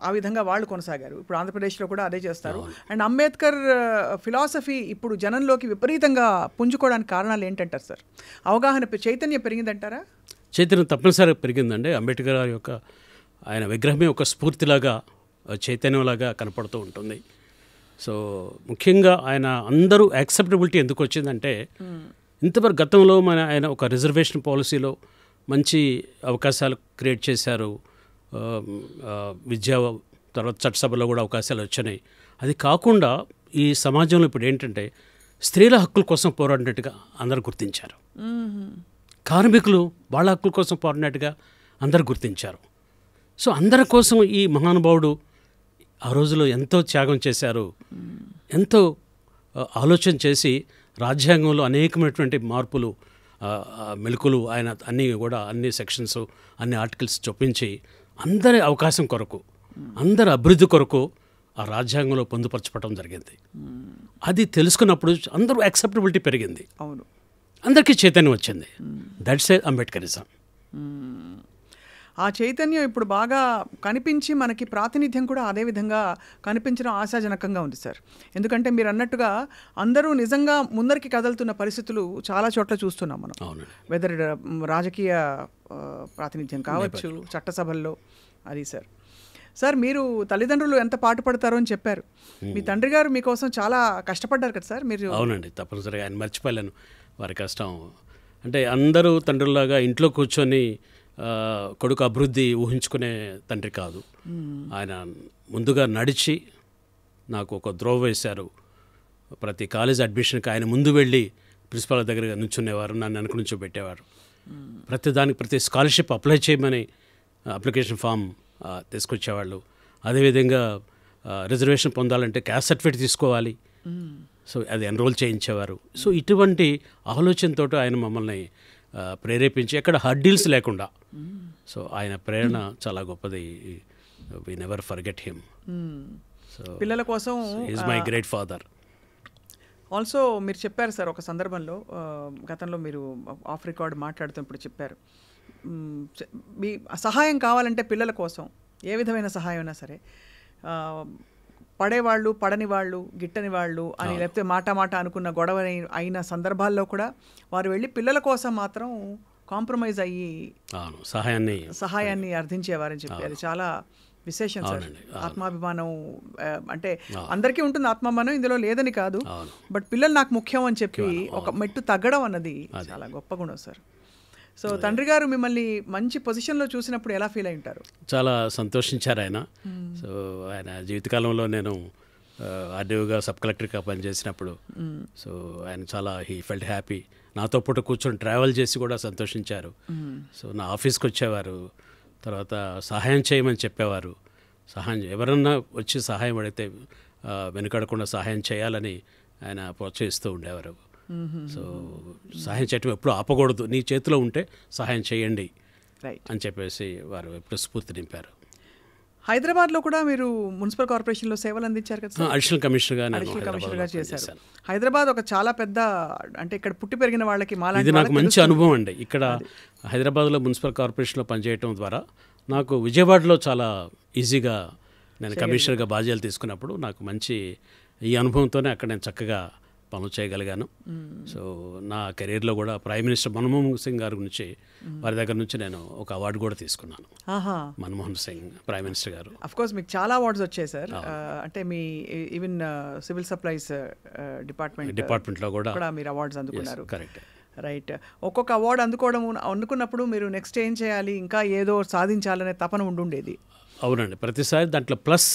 ఆ విధంగా వాళ్ళు కొనసాగారు. ఇప్పుడు ఆంధ్రప్రదేశ్లో కూడా అదే చేస్తారు. అండ్ అంబేద్కర్ ఫిలాసఫీ ఇప్పుడు జనంలోకి విపరీతంగా పుంజుకోవడానికి కారణాలు ఏంటంటారు సార్? అవగాహన చైతన్యం పెరిగిందంటారా? చైతన్యం తప్పనిసరిగా పెరిగిందండి. అంబేద్కర్ గారి యొక్క ఆయన విగ్రహమే ఒక స్ఫూర్తిలాగా చైతన్యంలాగా కనపడుతూ ఉంటుంది. సో ముఖ్యంగా ఆయన అందరూ యాక్సెప్టబిలిటీ ఎందుకు వచ్చిందంటే ఇంతవరకు గతంలో ఆయన ఒక రిజర్వేషన్ పాలసీలో మంచి అవకాశాలు క్రియేట్ చేశారు. విద్యా తర్వాత చట్టసభలో కూడా అవకాశాలు వచ్చినాయి. అది కాకుండా ఈ సమాజంలో ఇప్పుడు ఏంటంటే స్త్రీల హక్కుల కోసం పోరాడినట్టుగా అందరూ గుర్తించారు. కార్మికులు వాళ్ళ హక్కుల కోసం పోరాడినట్టుగా అందరూ గుర్తించారు. సో అందరి కోసం ఈ మహానుభావుడు ఆ రోజులో ఎంతో త్యాగం చేశారు. ఎంతో ఆలోచన చేసి రాజ్యాంగంలో అనేకమైనటువంటి మార్పులు మెలుకులు ఆయన అన్ని సెక్షన్స్ అన్ని ఆర్టికల్స్ చొప్పించి అందరి అవకాశం కొరకు అందరి అభివృద్ధి కొరకు ఆ రాజ్యాంగంలో పొందుపరచడం జరిగింది. అది తెలుసుకున్నప్పుడు అందరూ యాక్సెప్టబిలిటీ పెరిగింది. అవును, అందరికీ చైతన్యం వచ్చింది. That's a Ambedkarism. ఆ చైతన్యం ఇప్పుడు బాగా కనిపించి మనకి ప్రాతినిధ్యం కూడా అదే విధంగా కనిపించడం ఆశాజనకంగా ఉంది సార్. ఎందుకంటే మీరు అన్నట్టుగా అందరూ నిజంగా ముందరికి కదులుతున్న పరిస్థితులు చాలా చోట్ల చూస్తున్నాం మనం. వెదర్ రాజకీయ ప్రాతినిధ్యం కావచ్చు, చట్టసభల్లో. అది సార్ మీరు తల్లిదండ్రులు ఎంత పాటుపడతారో అని చెప్పారు. మీ తండ్రి గారు మీకోసం చాలా కష్టపడ్డారు కదా సార్ మీరు? అవునండి, తప్పనిసరిగా ఆయన మర్చిపోలేను వారి కష్టం. అంటే అందరూ తండ్రులాగా ఇంట్లో కూర్చొని కొడుకు అభివృద్ధి ఊహించుకునే తండ్రి కాదు. ఆయన ముందుగా నడిచి నాకు ఒక ద్రోవ వేశారు. ప్రతి కాలేజ్ అడ్మిషన్కి ఆయన ముందు వెళ్ళి ప్రిన్సిపాల్ దగ్గర నుంచునేవారు, నన్ను వెనక నుంచో పెట్టేవారు. ప్రతి స్కాలర్షిప్ అప్లై చేయమని అప్లికేషన్ ఫామ్ తీసుకొచ్చేవాళ్ళు. అదేవిధంగా రిజర్వేషన్ పొందాలంటే క్యాస్ట్ సర్టిఫికేట్ తీసుకోవాలి, సో అది ఎన్రోల్ చేయించేవారు. సో ఇటువంటి ఆలోచనతో ఆయన మమ్మల్ని ప్రేరేపించి ఎక్కడ హర్డిల్స్ లేకుండా. సో ఆయన ప్రేరణ చాలా గొప్పది. We never forget him. So పిల్లల కోసం is my great father. Also మీరు చెప్పారు సార్ ఒక సందర్భంలో, గతంలో మీరు ఆఫ్ రికార్డ్ మాట్లాడుతున్నప్పుడు చెప్పారు, మీ సహాయం కావాలంటే పిల్లల కోసం ఏ విధమైన సహాయం అయినా సరే, పడేవాళ్ళు పడని వాళ్ళు గిట్టని వాళ్ళు అని లేకపోతే మాట అనుకున్న గొడవ అయిన సందర్భాల్లో కూడా వారు వెళ్ళి పిల్లల కోసం మాత్రం కాంప్రమైజ్ అయ్యి సహాయాన్ని అర్థించేవారని చెప్పి అది చాలా విశేషం సార్. ఆత్మాభిమానం అంటే అందరికీ ఉంటుంది ఆత్మాభిమానం, ఇందులో లేదని కాదు. బట్ పిల్లలు నాకు ముఖ్యం అని చెప్పి ఒక మెట్టు తగ్గడం అన్నది చాలా గొప్ప గుణం సార్. సో తండ్రి గారు మిమ్మల్ని మంచి పొజిషన్లో చూసినప్పుడు ఎలా ఫీల్ అయి ఉంటారు? చాలా సంతోషించారు ఆయన. సో ఆయన జీవితకాలంలో నేను ఆర్డీఓగా సబ్ కలెక్టర్గా పనిచేసినప్పుడు సో ఆయన చాలా హీ ఫెల్ట్ హ్యాపీ. నాతో పాటు కూర్చొని ట్రావెల్ చేసి కూడా సంతోషించారు. సో నా ఆఫీస్కి వచ్చేవారు, తర్వాత సహాయం చేయమని చెప్పేవారు. ఎవరన్నా వచ్చి సహాయం అడిగితే వెనుకడకుండా సహాయం చేయాలని ఆయన ప్రోత్సహిస్తూ ఉండేవారు. సో సహాయం చేయటం ఎప్పుడు ఆపకూడదు, నీ చేతిలో ఉంటే సహాయం చేయండి అని చెప్పేసి వారు ఎప్పుడు స్ఫూర్తి నింపారు. హైదరాబాద్లో కూడా మీరు మున్సిపల్ కార్పొరేషన్లో సేవలు అందించారు కదా? అడిషనల్ కమిషనర్గా చేశారు. హైదరాబాద్ ఒక చాలా పెద్ద, అంటే ఇక్కడ పుట్టి పెరిగిన వాళ్ళకి ఇది నాకు మంచి అనుభవం అండి. ఇక్కడ హైదరాబాద్లో మున్సిపల్ కార్పొరేషన్లో పనిచేయటం ద్వారా నాకు విజయవాడలో చాలా ఈజీగా నేను కమిషనర్గా బాధ్యతలు తీసుకున్నప్పుడు నాకు మంచి ఈ అనుభవంతోనే అక్కడ నేను చక్కగా పనులు చేయగలిగాను. సో నా కెరీర్లో కూడా ప్రైమ్ మినిస్టర్ మన్మోహన్ సింగ్ గారి గురించి వారి దగ్గర నుంచి నేను ఒక అవార్డు కూడా తీసుకున్నాను. మన్మోహన్ సింగ్ ప్రైమ్ మినిస్టర్ గారు. అఫ్ కోర్స్ మీకు చాలా అవార్డ్స్ వచ్చాయి సార్. అంటే మీ ఈవెన్ సివిల్ సప్లైస్ డిపార్ట్మెంట్లో కూడా మీరు అవార్డ్స్ అందుకున్నారు. Correct, right. ఒక్కొక్క అవార్డు అందుకున్నప్పుడు మీరు నెక్స్ట్ ఏం చేయాలి, ఇంకా ఏదో సాధించాలనే తపన ఉండుండేది? అవునండి, ప్రతిసారి దాంట్లో ప్లస్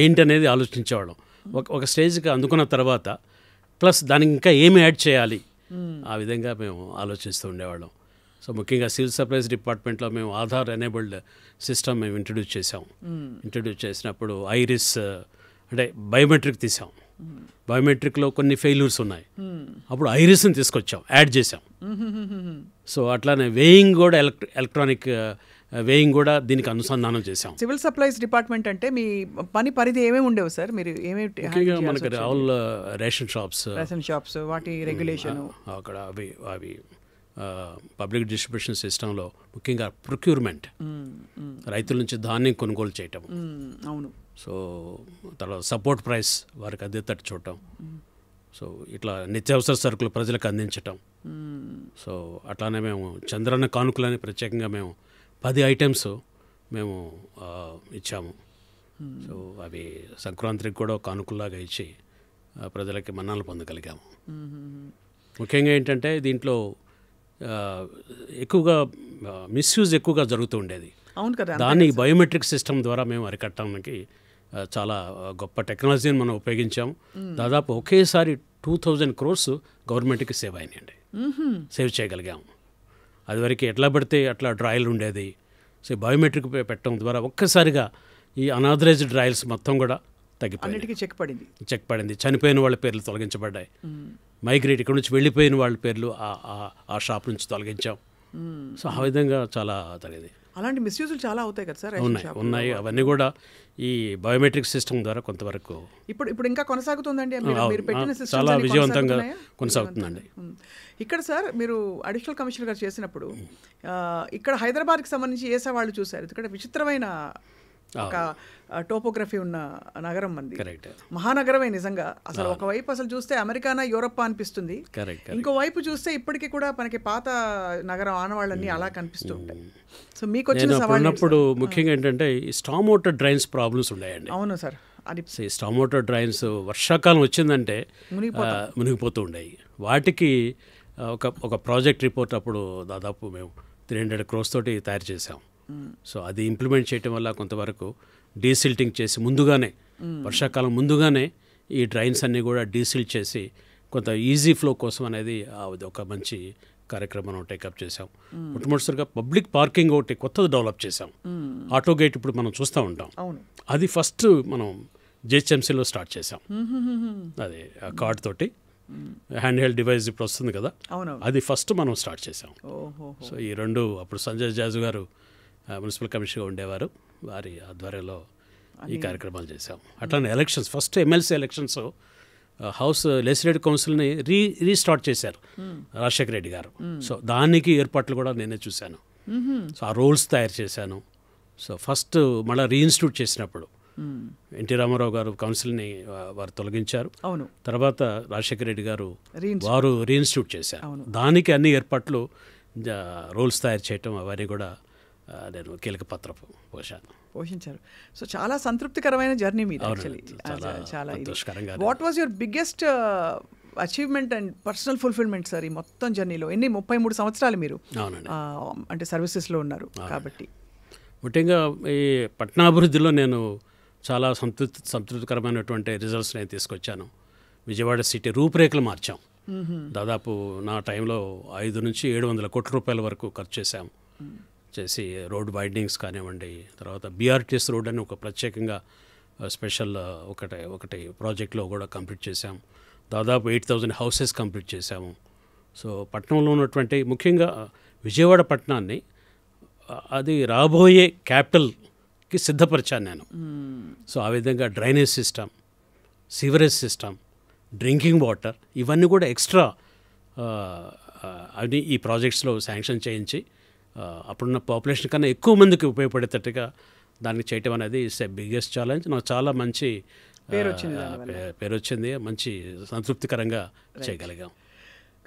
ఏంటనేది ఆలోచించేవాళ్ళం. ఒక స్టేజ్కి అందుకున్న తర్వాత ప్లస్ దానికి ఇంకా ఏమి యాడ్ చేయాలి, ఆ విధంగా మేము ఆలోచిస్తూ ఉండేవాళ్ళం. సో ముఖ్యంగా సివిల్ సప్లైస్ డిపార్ట్మెంట్లో మేము ఆధార్ ఎనేబుల్డ్ సిస్టమ్ మేము ఇంట్రడ్యూస్ చేసాం. ఇంట్రడ్యూస్ చేసినప్పుడు ఐరిస్ అంటే బయోమెట్రిక్ తీసాం. బయోమెట్రిక్లో కొన్ని ఫెయిల్యూర్స్ ఉన్నాయి, అప్పుడు ఐరిస్ని తీసుకొచ్చాం, యాడ్ చేసాం. సో అట్లానే వేయింగ్ కూడా ఎలక్ట్రానిక్ వేయింగ్ కూడా దీనికి అనుసంధానం చేశాం. సివిల్ సప్లైస్ డిపార్ట్మెంట్ అంటే మీ పని పరిధి ఏమేమి ఉండేవి సార్? మీరు ఏమేమి ముఖ్యంగా మనకి ఆల్ రేషన్ షాప్స్ వాటి రెగ్యులేషన్, అక్కడ అవి పబ్లిక్ డిస్ట్రిబ్యూషన్ సిస్టంలో ముఖ్యంగా ప్రొక్యూర్మెంట్, రైతుల నుంచి ధాన్యం కొనుగోలు చేయటం. అవును. సో తర్వాత సపోర్ట్ ప్రైస్ వారికి అందేటట్టు చూడటం. సో ఇట్లా నిత్యావసర సరుకులు ప్రజలకు అందించటం. సో అట్లానే మేము చంద్రన్న కానుకలని ప్రత్యేకంగా మేము 10 ఐటమ్స్ మేము ఇచ్చాము. సో అవి సంక్రాంతికి కూడా కానుకల్లాగా ఇచ్చి ప్రజలకి మన్నాలు పొందగలిగాము. ముఖ్యంగా ఏంటంటే దీంట్లో ఎక్కువగా మిస్యూజ్ ఎక్కువగా జరుగుతూ ఉండేది. అవును కదా. దాన్ని బయోమెట్రిక్ సిస్టమ్ ద్వారా మేము అరికట్టడానికి చాలా గొప్ప టెక్నాలజీని మనం ఉపయోగించాము. దాదాపు ఒకేసారి 2000 crores గవర్నమెంట్కి సేవ్ అయినాయండి, సేవ్ చేయగలిగాము. అదివరకు ఎట్లా పడితే అట్లా డ్రాయల్ ఉండేది. సో బయోమెట్రిక్ పెట్టడం ద్వారా ఒక్కసారిగా ఈ అనాథరైజ్డ్ డ్రాయల్స్ మొత్తం కూడా తగ్గిపోయింది, చెక్ పడింది. చనిపోయిన వాళ్ళ పేర్లు తొలగించబడ్డాయి. మైగ్రేట్ ఇక్కడ నుంచి వెళ్ళిపోయిన వాళ్ళ పేర్లు ఆ షాప్ నుంచి తొలగించాం. సో ఆ విధంగా చాలా తగ్గింది. అలాంటి మిస్యూజులు చాలా అవుతాయి కదా సార్? ఉన్నాయి. అవన్నీ కూడా ఈ బయోమెట్రిక్ సిస్టమ్ ద్వారా కొంతవరకు ఇప్పుడు ఇంకా కొనసాగుతుందండి, చాలా విజయవంతంగా కొనసాగుతుందండి. ఇక్కడ సార్ మీరు అడిషనల్ కమిషనర్ గారు చేసినప్పుడు ఇక్కడ హైదరాబాద్కి సంబంధించి ఏ సవాళ్ళు చూశారు? ఇక్కడ విచిత్రమైన ఒక టోపోగ్రఫీ ఉన్న నగరం మంది, మహానగరమే నిజంగా. అసలు ఒకవైపు అసలు చూస్తే అమెరికానా యూరప్ అనిపిస్తుంది, ఇంకోవైపు చూస్తే ఇప్పటికీ కూడా మనకి పాత నగరం ఆనవాళ్ళన్నీ అలా కనిపిస్తూ ఉంటాయి. సో మీకు వచ్చిన సవాళ్ళు ముఖ్యంగా ఏంటంటే ఈ స్టామ్ వాటర్ డ్రైన్స్ ప్రాబ్లమ్స్ ఉన్నాయండి. అవును సార్. అది స్టామ్ వాటర్ డ్రైన్స్ వర్షాకాలం వచ్చిందంటే మునిగిపోతూ ఉన్నాయి. వాటికి ఒక ప్రాజెక్ట్ రిపోర్ట్ అప్పుడు దాదాపు మేము 300 crores తోటి తయారు చేసాం. సో అది ఇంప్లిమెంట్ చేయటం వల్ల కొంతవరకు డీసిల్టింగ్ చేసి ముందుగానే వర్షాకాలం ముందుగానే ఈ డ్రైన్స్ అన్నీ కూడా డీసిల్ట్ చేసి కొంత ఈజీ ఫ్లో కోసం అనేది ఒక మంచి కార్యక్రమం టేకప్ చేసాం. మొట్టమొదటిసారిగా పబ్లిక్ పార్కింగ్ ఒకటి కొత్తది డెవలప్ చేసాం. ఆటో గేట్ ఇప్పుడు మనం చూస్తూ ఉంటాం. అది ఫస్ట్ మనం జిహెచ్ఎంసీలో స్టార్ట్ చేసాం. అది కార్డ్ తోటి హ్యాండ్ హెల్డ్ డివైస్ ఇప్పుడు వస్తుంది కదా, అది ఫస్ట్ మనం స్టార్ట్ చేసాం. సో ఈ రెండు అప్పుడు సంజయ్ జాజు గారు మున్సిపల్ కమిషనర్గా ఉండేవారు, వారి ఆధ్వర్యంలో ఈ కార్యక్రమాలు చేశాం. అట్లానే elections, first MLC elections house legislative కౌన్సిల్ని రీస్టార్ట్ చేశారు రాజశేఖర రెడ్డి గారు. సో దానికి ఏర్పాట్లు కూడా నేనే చూశాను. సో ఆ రూల్స్ తయారు చేశాను. సో ఫస్ట్ మళ్ళీ రీఇన్స్టిట్యూట్ చేసినప్పుడు ఎన్టీ రామారావు గారు కౌన్సిల్ని వారు తొలగించారు. తర్వాత రాజశేఖర రెడ్డి గారు వారు రీఇన్స్టిట్యూట్ చేశారు. దానికి అన్ని ఏర్పాట్లు, రూల్స్ తయారు చేయటం అవన్నీ కూడా నేను కీలక పాత్ర పోషించారు. సో చాలా సంతృప్తికరమైన జర్నీ మీది. చాలా what was your biggest achievement and personal fulfilment sir ఈ మొత్తం జర్నీలో? 33 సంవత్సరాలు మీరు అంటే సర్వీసెస్లో ఉన్నారు కాబట్టి. ముఖ్యంగా ఈ పట్టణాభివృద్ధిలో నేను చాలా సంతృప్తికరమైనటువంటి రిజల్ట్స్ నేను తీసుకొచ్చాను. విజయవాడ సిటీ రూపురేఖలు మార్చాం. దాదాపు నా టైంలో 500 నుంచి 700 కోట్ల రూపాయల వరకు ఖర్చు చేసి రోడ్ వైడనింగ్స్ కానివ్వండి, తర్వాత బీఆర్టీఎస్ రోడ్ అని ఒక ప్రత్యేకంగా స్పెషల్ ఒకటి ప్రాజెక్ట్లో కూడా కంప్లీట్ చేశాం. దాదాపు 8000 హౌసెస్ కంప్లీట్ చేశాము. సో పట్టణంలో ఉన్నటువంటి ముఖ్యంగా విజయవాడ పట్టణాన్ని అది రాబోయే క్యాపిటల్కి సిద్ధపరిచాను నేను. సో ఆ విధంగా drainage system, sewerage system, drinking water ఇవన్నీ కూడా ఎక్స్ట్రా అవి ఈ ప్రాజెక్ట్స్లో శాంక్షన్ చేయించి అప్పుడున్న పాపులేషన్ కన్నా ఎక్కువ మందికి ఉపయోగపడేటట్టుగా దాన్ని చేయటం అనేది ఇట్స్ ఏ బిగ్గెస్ట్ ఛాలెంజ్. నాకు చాలా మంచి పేరు వచ్చింది, మంచి సంతృప్తికరంగా చేయగలిగాం.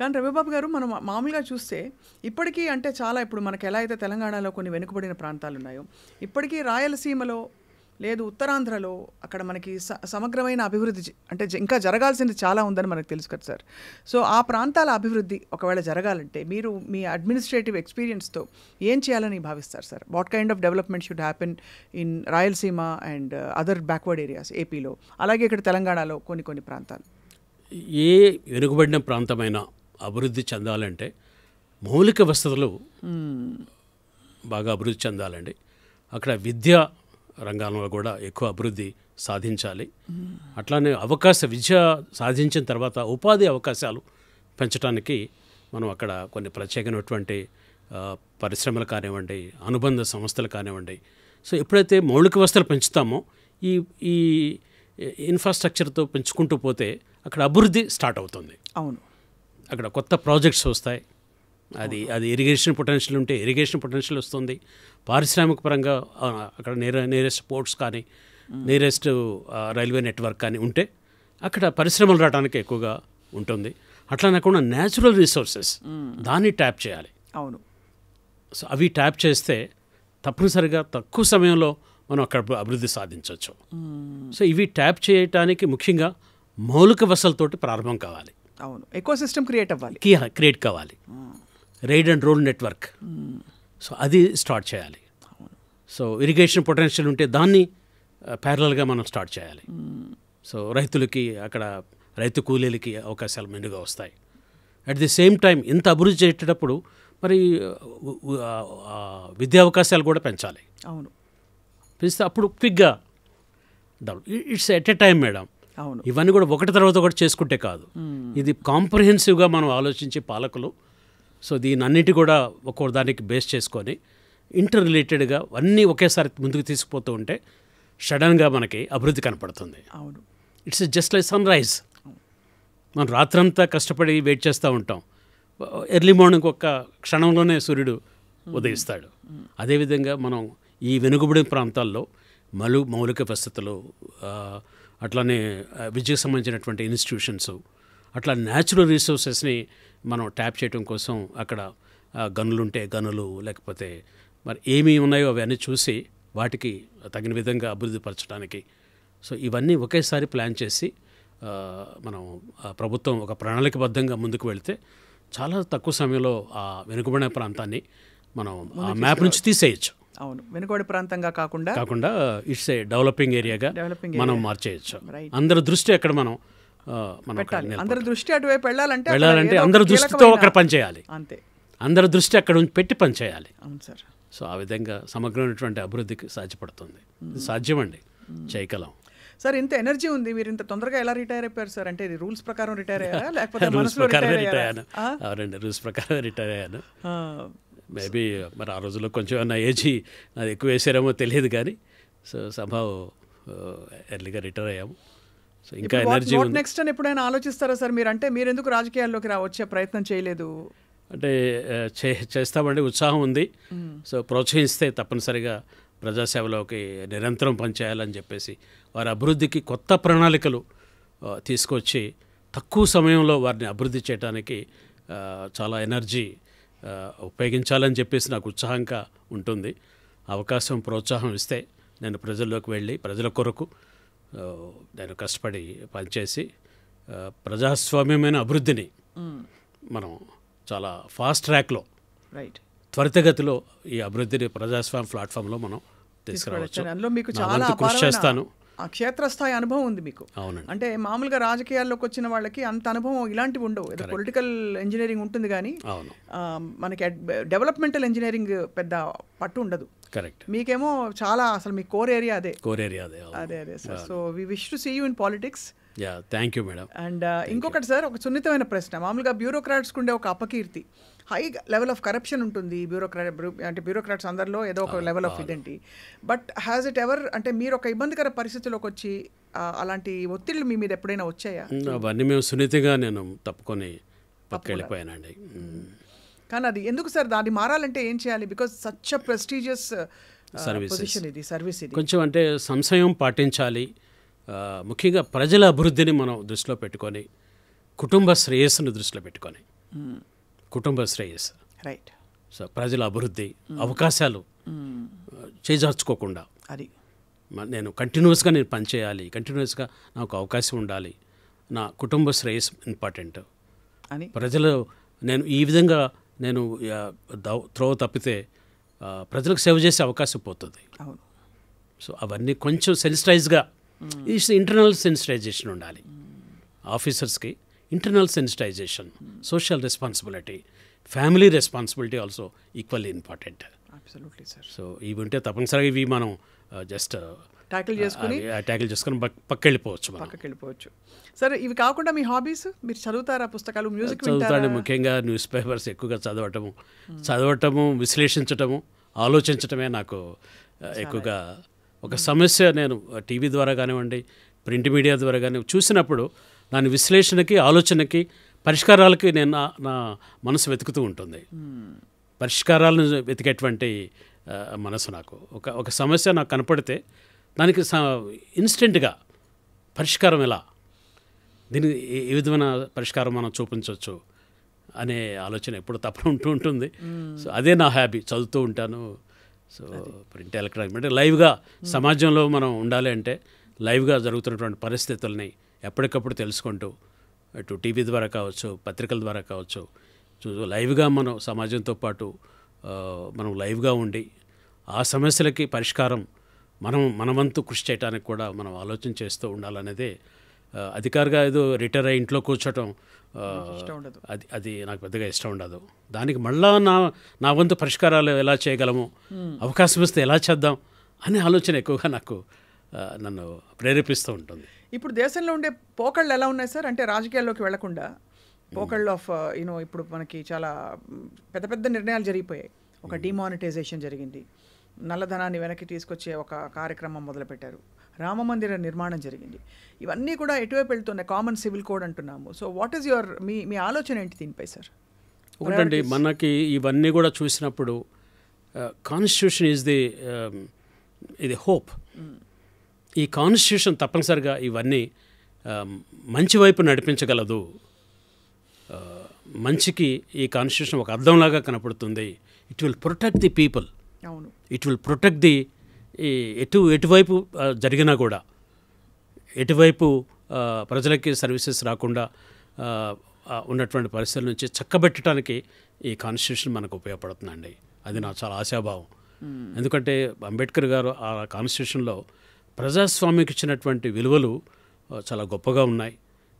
కానీ రవిబాబు గారు, మనం మామూలుగా చూస్తే ఇప్పటికీ అంటే చాలా ఇప్పుడు మనకి ఎలా అయితే తెలంగాణలో కొన్ని వెనుకబడిన ప్రాంతాలు ఉన్నాయో, ఇప్పటికీ రాయలసీమలో లేదు ఉత్తరాంధ్రలో అక్కడ మనకి సమగ్రమైన అభివృద్ధి అంటే ఇంకా జరగాల్సింది చాలా ఉందని మనకు తెలుసు కదా సార్. సో ఆ ప్రాంతాల అభివృద్ధి ఒకవేళ జరగాలంటే మీరు మీ అడ్మినిస్ట్రేటివ్ ఎక్స్పీరియన్స్తో ఏం చేయాలని భావిస్తారు sir? What kind of development should happen in Rayalaseema and other backward areas ఏపీలో, అలాగే ఇక్కడ తెలంగాణలో కొన్ని ప్రాంతాలు? ఏ వెనుకబడిన ప్రాంతమైనా అభివృద్ధి చెందాలంటే మౌలిక వసతులు బాగా అభివృద్ధి చెందాలండి. అక్కడ విద్యా రంగంలో కూడా ఎక్కువ అభివృద్ధి సాధించాలి. అట్లానే విద్య సాధించిన తర్వాత ఉపాధి అవకాశాలు పెంచడానికి మనం అక్కడ కొన్ని ప్రత్యేకమైనటువంటి పరిశ్రమలు కానివ్వండి, అనుబంధ సంస్థలు కానివ్వండి. సో ఎప్పుడైతే మౌలిక వసతులు పెంచుతామో ఈ ఈ ఇన్ఫ్రాస్ట్రక్చర్తో పెంచుకుంటూ పోతే అక్కడ అభివృద్ధి స్టార్ట్ అవుతుంది. అవును, అక్కడ కొత్త ప్రాజెక్ట్స్ వస్తాయి. అది ఇరిగేషన్ పొటెన్షియల్ ఉంటే ఇరిగేషన్ పొటెన్షియల్ వస్తుంది. పారిశ్రామిక పరంగా అక్కడ నియరెస్ట్ పోర్ట్స్ కానీ నియరెస్ట్ రైల్వే నెట్వర్క్ కానీ ఉంటే అక్కడ పరిశ్రమలు రావడానికి ఎక్కువగా ఉంటుంది. అట్లా కాకుండా న్యాచురల్ రిసోర్సెస్ దాన్ని ట్యాప్ చేయాలి. అవును. సో అవి ట్యాప్ చేస్తే తప్పనిసరిగా తక్కువ సమయంలో మనం అక్కడ అభివృద్ధి సాధించవచ్చు. సో ఇవి ట్యాప్ చేయటానికి ముఖ్యంగా మౌలిక వసతులతోటి ప్రారంభం కావాలి. అవును, ఎకో సిస్టమ్ క్రియేట్ కావాలి. Ride and roll network, so అది స్టార్ట్ చేయాలి. సో ఇరిగేషన్ పొటెన్షియల్ ఉంటే దాన్ని ప్యారలల్గా మనం స్టార్ట్ చేయాలి. సో రైతులకి అక్కడ రైతు కూలీలకి అవకాశాలు మెండుగా వస్తాయి. అట్ ది సేమ్ టైం ఇంత అభివృద్ధి చేసేటప్పుడు మరి విద్యా అవకాశాలు కూడా పెంచాలి. అవును, పెంచితే అప్పుడు క్విక్గా develop. It's at a time madam. అవును, ఇవన్నీ కూడా ఒకటి తర్వాత ఒకటి చేసుకుంటే కాదు, ఇది కాంప్రహెన్సివ్గా మనం ఆలోచించే పాలకులు. సో దీని అన్నిటి కూడా ఒక్కొక్క దానికి బేస్ చేసుకొని ఇంటర్ రిలేటెడ్గా అన్నీ ఒకేసారి ముందుకు తీసుకుపోతూ ఉంటే సడన్గా మనకి అభివృద్ధి కనపడుతుంది. అవును, it's just like sunrise. మనం రాత్రంతా కష్టపడి వెయిట్ చేస్తూ ఉంటాం, ఎర్లీ మార్నింగ్ ఒక్క క్షణంలోనే సూర్యుడు ఉదయిస్తాడు. అదేవిధంగా మనం ఈ వెనుకబడిన ప్రాంతాల్లో మౌలిక వసతులు, అట్లానే విద్యకు సంబంధించినటువంటి ఇన్స్టిట్యూషన్స్, అట్లా న్యాచురల్ రిసోర్సెస్ని మనం ట్యాప్ చేయడం కోసం అక్కడ గనులుంటే గనులు, లేకపోతే మరి ఏమి ఉన్నాయో అవన్నీ చూసి వాటికి తగిన విధంగా అభివృద్ధి పరచడానికి. సో ఇవన్నీ ఒకేసారి ప్లాన్ చేసి మనం ప్రభుత్వం ఒక ప్రణాళికబద్ధంగా ముందుకు వెళితే చాలా తక్కువ సమయంలో ఆ వెనుకబడిన ప్రాంతాన్ని మనం ఆ మ్యాప్ నుంచి తీసేయచ్చు. అవును, వెనుకబడి ప్రాంతంగా కాకుండా ఇట్స్ ఏ డెవలపింగ్ ఏరియాగా మనం మార్చేయచ్చు. అందరి దృష్టి అక్కడ మనం అందరి దృష్టి అటువైపు వెళ్ళాలంటే అందరి దృష్టితో అక్కడ పనిచేయాలి. అంతే, అందరి దృష్టి అక్కడ పెట్టి పనిచేయాలి. అవును సార్. సో ఆ విధంగా సమగ్రమైనటువంటి అభివృద్ధికి సాధ్యపడుతుంది. సాధ్యమండి, చేయగలం. సార్, ఇంత ఎనర్జీ ఉంది, మీరు ఇంత తొందరగా ఎలా రిటైర్ అయిపోయారు సార్? అంటే ఇది రూల్స్ ప్రకారం రిటైర్ అయ్యారా లేకపోతే రూల్స్ ప్రకారం రిటైర్ అయ్యాను? అవునండి, రూల్స్ ప్రకారం రిటైర్ అయ్యాను. మేబీ మరి ఆ రోజుల్లో కొంచెం నా ఏజ్ అది ఎక్కువ వేసారేమో తెలియదు కానీ సో సంభవ్ ఎర్లీగా రిటైర్ అయ్యాము. సో ఇంకా ఎనర్జీ ఉంది. నెక్స్ట్ అని ఎప్పుడైనా ఆలోచిస్తారా సార్ మీరు? అంటే మీరు ఎందుకు రాజకీయాల్లోకి వచ్చే ప్రయత్నం చేయలేదు? అంటే చేస్తామండి, ఉత్సాహం ఉంది. సో ప్రోత్సహిస్తే తప్పనిసరిగా ప్రజాసేవలోకి నిరంతరం పనిచేయాలని చెప్పేసి వారి అభివృద్ధికి కొత్త ప్రణాళికలు తీసుకొచ్చి తక్కువ సమయంలో వారిని అభివృద్ధి చేయడానికి చాలా ఎనర్జీ ఉపయోగించాలని చెప్పేసి నాకు ఉత్సాహంగా ఉంటుంది. అవకాశం, ప్రోత్సాహం ఇస్తే నేను ప్రజల్లోకి వెళ్ళి ప్రజల కొరకు నేను కష్టపడి పనిచేసి ప్రజాస్వామ్యమైన అభివృద్ధిని మనం చాలా ఫాస్ట్ ట్రాక్లో, త్వరితగతిలో ఈ అభివృద్ధిని ప్రజాస్వామ్య ప్లాట్ఫామ్లో మనం తీసుకురావచ్చు. అందులో మీకు చాలా కృషి చేస్తాను. క్షేత్రస్థాయి అనుభవం ఉంది మీకు. అవునండి. అంటే మామూలుగా రాజకీయాల్లోకి వచ్చిన వాళ్ళకి అంత అనుభవం ఇలాంటివి ఉండవు. ఏదో పొలిటికల్ ఇంజనీరింగ్ ఉంటుంది కానీ మనకి డెవలప్మెంటల్ ఇంజనీరింగ్ పెద్ద పట్టు ఉండదు. కరెక్ట్. మీకేమో చాలా అసలు మీ కోర్ ఏరియా అదే. అదే sir. So we wish to see you in politics. Thank you madam. And ఇంకొకటి సార్, ఒక సున్నితమైన ప్రశ్న. మామూలుగా బ్యూరోక్రాట్స్కి ఉండే ఒక అపకీర్తి, హై లెవెల్ ఆఫ్ కరప్షన్ ఉంటుంది బ్యూరోక్రాట్స్ అందరిలో ఏదో ఒక లెవెల్ ఆఫ్ ఇదేంటి. బట్ హ్యాజ్ ఇట్ ఎవర్, అంటే మీరు ఒక ఇబ్బందికర పరిస్థితిలోకి వచ్చి అలాంటి ఒత్తిళ్ళు మీ మీద ఎప్పుడైనా వచ్చాయా? అవన్నీ మేము సున్నితంగా నేను తప్పుకొని వెళ్ళిపోయానండి. కానీ అది ఎందుకు సార్? దాన్ని మారాలంటే ఏం చేయాలి? Because such a prestigious position ఇది, సర్వీస్ ఇది. కొంచెం అంటే సంశయం పాటించాలి. ముఖ్యంగా ప్రజల అభివృద్ధిని మనం దృష్టిలో పెట్టుకొని, కుటుంబ శ్రేయస్సును దృష్టిలో పెట్టుకొని, కుటుంబ శ్రేయస్సు, రైట్. సో ప్రజల అభివృద్ధి, అవకాశాలు చేజార్చుకోకుండా అది నేను కంటిన్యూస్గా నేను పనిచేయాలి, కంటిన్యూస్గా నాకు అవకాశం ఉండాలి, నా కుటుంబ శ్రేయస్సు ఇంపార్టెంట్ అని ప్రజలు నేను ఈ విధంగా నేను త్రోవ తప్పితే ప్రజలకు సేవ చేసే అవకాశం పోతుంది. అవును. సో అవన్నీ కొంచెం సెన్సిటైజ్గా, ఇంటర్నల్ సెన్సిటైజేషన్ ఉండాలి ఆఫీసర్స్కి. Internal sensitization, social responsibility, family responsibility also equally important. Absolutely sir. So ఇవి ఉంటే తప్పనిసరిగా ఇవి మనం జస్ట్ ట్యాకిల్ చేసుకుని ట్యాకిల్ చేసుకుని పక్క వెళ్ళిపోవచ్చు మనం. పక్కకి వెళ్ళిపోవచ్చు. సరే, ఇవి కాకుండా మీ హాబీస్, మీరు చదువుతారా పుస్తకాలు, మ్యూజిక్ చదువుతాడు. ముఖ్యంగా న్యూస్ పేపర్స్ ఎక్కువగా చదవటము, విశ్లేషించటము, ఆలోచించటమే నాకు ఎక్కువగా. ఒక సమస్య నేను టీవీ ద్వారా కానివ్వండి, ప్రింట్ మీడియా ద్వారా కానీ చూసినప్పుడు దాని విశ్లేషణకి, ఆలోచనకి, పరిష్కారాలకి నేను నా మనసు వెతుకుతూ ఉంటుంది. పరిష్కారాలను వెతికేటువంటి మనసు నాకు. ఒక సమస్య నాకు కనపడితే దానికి ఇన్స్టెంట్గా పరిష్కారం ఎలా, దీనికి ఏ విధమైన పరిష్కారం మనం చూపించవచ్చు అనే ఆలోచన ఎప్పుడు తప్పకుండా ఉంటూ ఉంటుంది. సో అదే నా హ్యాబీ, చదువుతూ ఉంటాను. సో ప్రింట్ ఎలక్ట్రానిక్ అంటే లైవ్గా సమాజంలో మనం ఉండాలి అంటే లైవ్గా జరుగుతున్నటువంటి పరిస్థితుల్ని ఎప్పటికప్పుడు తెలుసుకుంటూ, అటు టీవీ ద్వారా కావచ్చు, పత్రికల ద్వారా కావచ్చు, లైవ్గా మనం సమాజంతో పాటు మనం లైవ్గా ఉండి ఆ సమస్యలకి పరిష్కారం మన వంతు కృషి చేయడానికి కూడా మనం ఆలోచన చేస్తూ ఉండాలనేదే. అధికారిగా ఏదో రిటైర్ అయ్యి ఇంట్లో కూర్చోవటం అది నాకు పెద్దగా ఇష్టం ఉండదు. దానికి మళ్ళా నా వంతు పరిష్కారాలు ఎలా చేయగలము, అవకాశం ఇస్తే ఎలా చేద్దాం అనే ఆలోచన ఎక్కువగా నన్ను ప్రేరేపిస్తూ ఉంటుంది. ఇప్పుడు దేశంలో ఉండే పోకళ్ళు ఎలా ఉన్నాయి సార్? అంటే రాజకీయాల్లోకి వెళ్లకుండా పోకళ్ళు ఆఫ్ ఇప్పుడు మనకి చాలా పెద్ద పెద్ద నిర్ణయాలు జరిగిపోయాయి. ఒక డిమానిటైజేషన్ జరిగింది, నల్లధనాన్ని వెనక్కి తీసుకొచ్చే ఒక కార్యక్రమం మొదలుపెట్టారు, రామమందిర నిర్మాణం జరిగింది. ఇవన్నీ కూడా ఎటువైపు వెళ్తున్నాయి? కామన్ సివిల్ కోడ్ అంటున్నాము. సో వాట్ ఈస్ యువర్ మీ ఆలోచన ఏంటి దీనిపై సార్? ఒకటండి, మనకి ఇవన్నీ కూడా చూసినప్పుడు కాన్స్టిట్యూషన్ ఈజ్ ఇది హోప్. ఈ కాన్స్టిట్యూషన్ తప్పనిసరిగా ఇవన్నీ మంచి వైపు నడిపించగలదు. మంచికి ఈ కాన్స్టిట్యూషన్ ఒక అర్థంలాగా కనపడుతుంది. It will protect the people. అవును, ఇట్ విల్ ప్రొటెక్ట్ ది ఎటువైపు జరిగినా కూడా, ఎటువైపు ప్రజలకి సర్వీసెస్ రాకుండా ఉన్నటువంటి పరిస్థితుల నుంచి చక్కబెట్టడానికి ఈ కాన్స్టిట్యూషన్ మనకు ఉపయోగపడుతుందండి. అది నాకు చాలా ఆశాభావం. ఎందుకంటే అంబేద్కర్ గారు ఆ కాన్స్టిట్యూషన్లో ప్రజాస్వామ్యకి ఇచ్చినటువంటి విలువలు చాలా గొప్పగా ఉన్నాయి.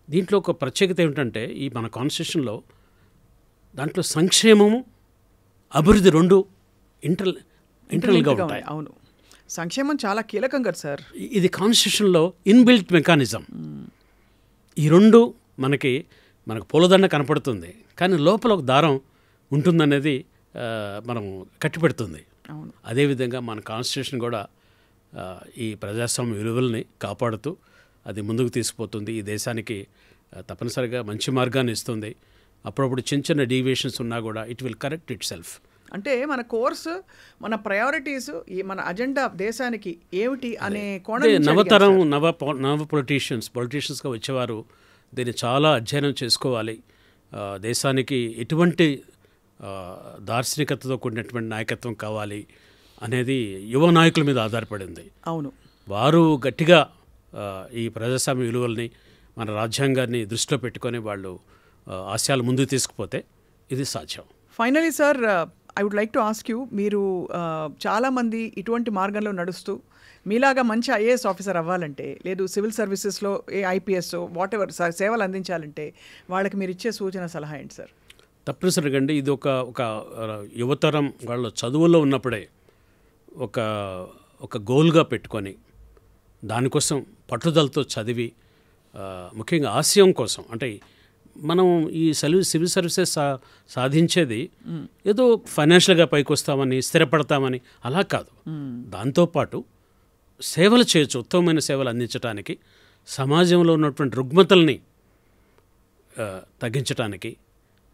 దీంట్లో ఒక ప్రత్యేకత ఏమిటంటే, ఈ మన కాన్స్టిట్యూషన్లో దాంట్లో సంక్షేమము, అభివృద్ధి రెండు ఇంటర్నల్గా ఉంటాయి. అవును, సంక్షేమం చాలా కీలకం కదా సార్. ఇది కాన్స్టిట్యూషన్లో ఇన్బిల్ట్ మెకానిజం. ఈ రెండు మనకు పూలదండ కనపడుతుంది, కానీ లోపల ఒక దారం ఉంటుందనేది మనం కట్టిపెడుతుంది. అవును, అదేవిధంగా మన కాన్స్టిట్యూషన్ కూడా ఈ ప్రజాస్వామ్య విలువల్ని కాపాడుతూ అది ముందుకు తీసుకుపోతుంది. ఈ దేశానికి తప్పనిసరిగా మంచి మార్గాన్ని ఇస్తుంది. అప్పుడప్పుడు చిన్న చిన్న డీవియేషన్స్ ఉన్నా కూడా it will correct it self. అంటే మన కోర్సు, మన ప్రయారిటీస్, మన అజెండా దేశానికి ఏమిటి అనే కోణం. నవతరం నవ పొలిటీషియన్స్గా వచ్చేవారు దీన్ని చాలా అధ్యయనం చేసుకోవాలి. దేశానికి ఎటువంటి దార్శనికతతో కూడినటువంటి నాయకత్వం కావాలి అనేది యువ నాయకుల మీద ఆధారపడింది. అవును, వారు గట్టిగా ఈ ప్రజాస్వామ్య విలువల్ని, మన రాజ్యాంగాన్ని దృష్టిలో పెట్టుకొని వాళ్ళు ఆశయాలు ముందుకు తీసుకుపోతే ఇది సాధ్యం. Finally sir, I would like to ask you, మీరు చాలామంది ఇటువంటి మార్గంలో నడుస్తూ మీలాగా మంచి ఐఏఎస్ ఆఫీసర్ అవ్వాలంటే, లేదు సివిల్ సర్వీసెస్లో ఐపీఎస్ వాట్ ఎవర్ సేవలు అందించాలంటే వాళ్ళకి మీరు ఇచ్చే సూచన, సలహా ఏంటి సార్? తప్పనిసరిగా అండి, ఇది ఒక యువతరం వాళ్ళ చదువుల్లో ఉన్నప్పుడే ఒక గోల్గా పెట్టుకొని దానికోసం పట్టుదలతో చదివి, ముఖ్యంగా ఆశయం కోసం, అంటే మనం ఈ సివిల్ సర్వీసెస్ సాధించేది ఏదో ఫైనాన్షియల్గా పైకి వస్తామని, స్థిరపడతామని అలా కాదు. దాంతోపాటు సేవలు చేయొచ్చు, ఉత్తమమైన సేవలు అందించడానికి, సమాజంలో ఉన్నటువంటి రుగ్మతల్ని తగ్గించడానికి.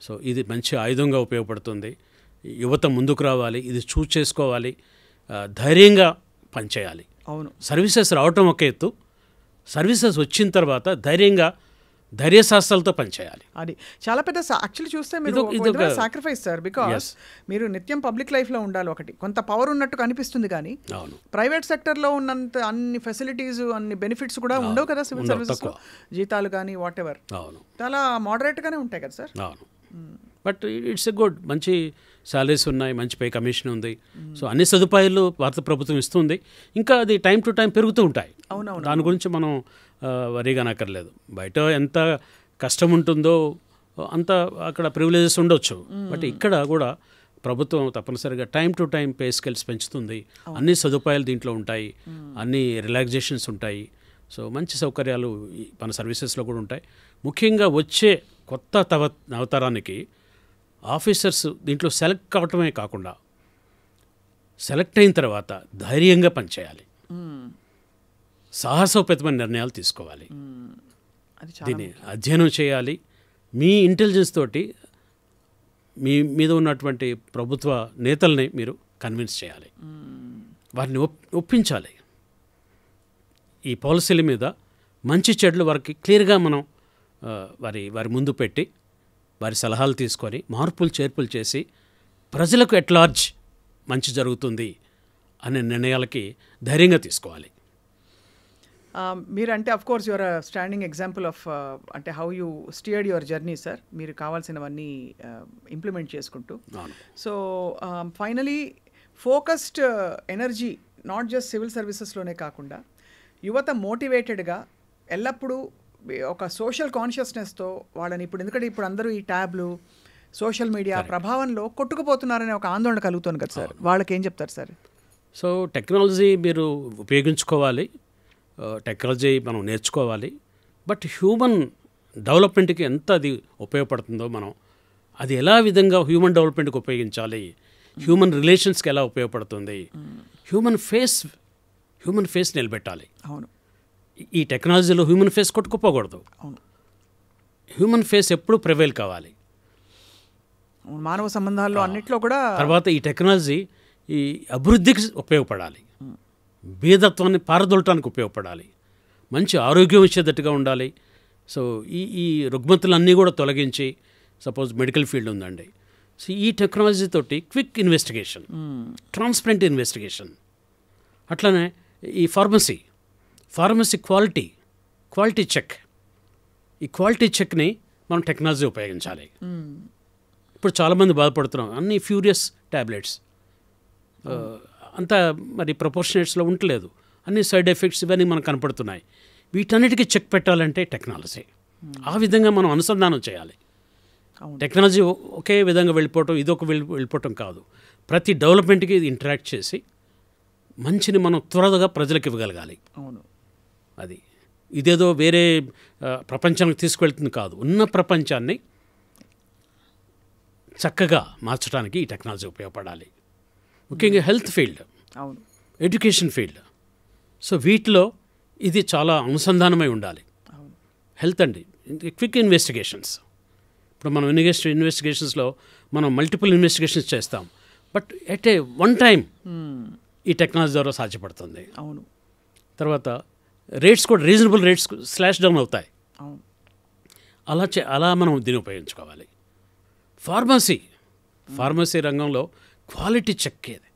సో ఇది మంచి ఆయుధంగా ఉపయోగపడుతుంది. యువత ముందుకు రావాలి, ఇది చూస్ చేసుకోవాలి, ధైర్యంగా పనిచేయాలి. అవును, సర్వీసెస్ రావటం ఒక ఎత్తు, సర్వీసెస్ వచ్చిన తర్వాత ధైర్యశాస్త్రాలతో పనిచేయాలి. అది చాలా పెద్ద యాక్చువల్లీ చూస్తే మీరు సాక్రిఫైస్ సార్. బికాస్ మీరు నిత్యం పబ్లిక్ లైఫ్లో ఉండాలి. ఒకటి కొంత పవర్ ఉన్నట్టు కనిపిస్తుంది, కానీ ప్రైవేట్ సెక్టర్లో ఉన్నంత అన్ని ఫెసిలిటీస్, అన్ని బెనిఫిట్స్ కూడా ఉండవు కదా సివిల్ సర్వీసెస్. జీతాలు కానీ వాట్ ఎవర్ చాలా మోడరేట్గానే ఉంటాయి కదా సార్. అవును, బట్ ఇట్స్ ఎ గుడ్, మంచి శాలరీస్ ఉన్నాయి, మంచి పే కమిషన్ ఉంది. సో అన్ని సదుపాయాలు భారత ప్రభుత్వం ఇస్తుంది. ఇంకా అది టైం టు టైం పెరుగుతూ ఉంటాయి. అవునవును, దాని గురించి మనం వరీగా నాకర్లేదు. బయట ఎంత కష్టం ఉంటుందో అంత అక్కడ ప్రివిలేజెస్ ఉండొచ్చు, బట్ ఇక్కడ కూడా ప్రభుత్వం తప్పనిసరిగా time to time pay scales పెంచుతుంది. అన్ని సదుపాయాలు దీంట్లో ఉంటాయి, అన్ని రిలాక్సేషన్స్ ఉంటాయి. సో మంచి సౌకర్యాలు మన సర్వీసెస్లో కూడా ఉంటాయి. ముఖ్యంగా వచ్చే కొత్త నవతరానికి ఆఫీసర్స్ దీంట్లో సెలెక్ట్ కావటమే కాకుండా సెలెక్ట్ అయిన తర్వాత ధైర్యంగా పనిచేయాలి, సాహసోపేతమైన నిర్ణయాలు తీసుకోవాలి, దీన్ని అధ్యయనం చేయాలి. మీ ఇంటెలిజెన్స్ తోటి మీ మీద ఉన్నటువంటి ప్రభుత్వ నేతల్ని మీరు కన్విన్స్ చేయాలి, వారిని ఒప్పించాలి. ఈ పాలసీల మీద మంచి చెడ్ల వరకు క్లియర్గా మనం వారి ముందు పెట్టి వారి సలహాలు తీసుకొని మార్పులు చేర్పులు చేసి ప్రజలకు ఎట్ లార్జ్ మంచి జరుగుతుంది అనే నిర్ణయాలకి ధైర్యంగా తీసుకోవాలి. మీరంటే of course your standing example of అంటే how you steered your journey sir, మీరు కావాల్సినవన్నీ ఇంప్లిమెంట్ చేసుకుంటూ. So finally focused energy not just civil సర్వీసెస్లోనే కాకుండా యువత మోటివేటెడ్గా ఎల్లప్పుడూ ఒక సోషల్ కాన్షియస్నెస్తో వాళ్ళని ఎందుకంటే ఇప్పుడు అందరూ ఈ ట్యాబ్లు సోషల్ మీడియా ప్రభావంలో కొట్టుకుపోతున్నారనే ఒక ఆందోళన కలుగుతుంది కదా సార్, వాళ్ళకి ఏం చెప్తారు సార్? సో టెక్నాలజీ మీరు ఉపయోగించుకోవాలి, టెక్నాలజీ మనం నేర్చుకోవాలి, బట్ హ్యూమన్ డెవలప్మెంట్కి ఎంత అది ఉపయోగపడుతుందో మనం అది ఎలా విధంగా హ్యూమన్ డెవలప్మెంట్కి ఉపయోగించాలి, హ్యూమన్ రిలేషన్స్కి ఎలా ఉపయోగపడుతుంది, హ్యూమన్ ఫేస్ నిలబెట్టాలి. అవును, ఈ టెక్నాలజీలో హ్యూమన్ ఫేస్ కొట్టుకుపోకూడదు. అవును, హ్యూమన్ ఫేస్ ఎప్పుడు ప్రివైల్ కావాలి మానవ సంబంధాల్లో అన్నిట్లో కూడా. తర్వాత ఈ టెక్నాలజీ ఈ అభివృద్ధికి ఉపయోగపడాలి, బీదత్వాన్ని పారదోలటానికి ఉపయోగపడాలి, మంచి ఆరోగ్యం ఇచ్చేటట్టుగా ఉండాలి. సో ఈ రుగ్మతులన్నీ కూడా తొలగించి, సపోజ్ మెడికల్ ఫీల్డ్ ఉందండి, సో ఈ టెక్నాలజీ తోటి క్విక్ ఇన్వెస్టిగేషన్, ట్రాన్స్పరెంట్ ఇన్వెస్టిగేషన్, అట్లనే ఈ ఫార్మసీ క్వాలిటీ చెక్, ఈ క్వాలిటీ చెక్ని మనం టెక్నాలజీ ఉపయోగించాలి. ఇప్పుడు చాలామంది బాధపడుతున్నాం, అన్ని ఫ్యూరియస్ ట్యాబ్లెట్స్ అంతా మరి ప్రపోర్షనేట్స్లో ఉండలేదు, అన్ని సైడ్ ఎఫెక్ట్స్ ఇవన్నీ మనకు కనపడుతున్నాయి. వీటన్నిటికీ చెక్ పెట్టాలంటే టెక్నాలజీ ఆ విధంగా మనం అనుసంధానం చేయాలి. టెక్నాలజీ ఒకే విధంగా వెళ్ళిపోవటం, ఇదొక వెళ్ళిపోవటం కాదు, ప్రతి డెవలప్మెంట్కి ఇది ఇంటరాక్ట్ చేసి మంచిని మనం త్వరగా ప్రజలకు ఇవ్వగలగాలి. అవును, అది ఇదేదో వేరే ప్రపంచానికి తీసుకువెళ్తుంది కాదు, ఉన్న ప్రపంచాన్ని చక్కగా మార్చడానికి ఈ టెక్నాలజీ ఉపయోగపడాలి. ముఖ్యంగా హెల్త్ ఫీల్డ్, అవును, ఎడ్యుకేషన్ ఫీల్డ్, సో వీటిలో ఇది చాలా అనుసంధానమై ఉండాలి. హెల్త్ అండి, క్విక్ ఇన్వెస్టిగేషన్స్, ఇప్పుడు మనం ఇన్వెస్టిగేషన్స్లో మనం మల్టిపుల్ ఇన్వెస్టిగేషన్స్ చేస్తాం, but at a one time ఈ టెక్నాలజీ ద్వారా సాధ్యపడుతుంది. అవును, తర్వాత రేట్స్ కూడా రీజనబుల్ రేట్స్ స్లాష్ డౌన్ అవుతాయి. అవును, అలా మనం దీన్ని ఉపయోగించుకోవాలి. ఫార్మసీ రంగంలో క్వాలిటీ చెక్, ఏది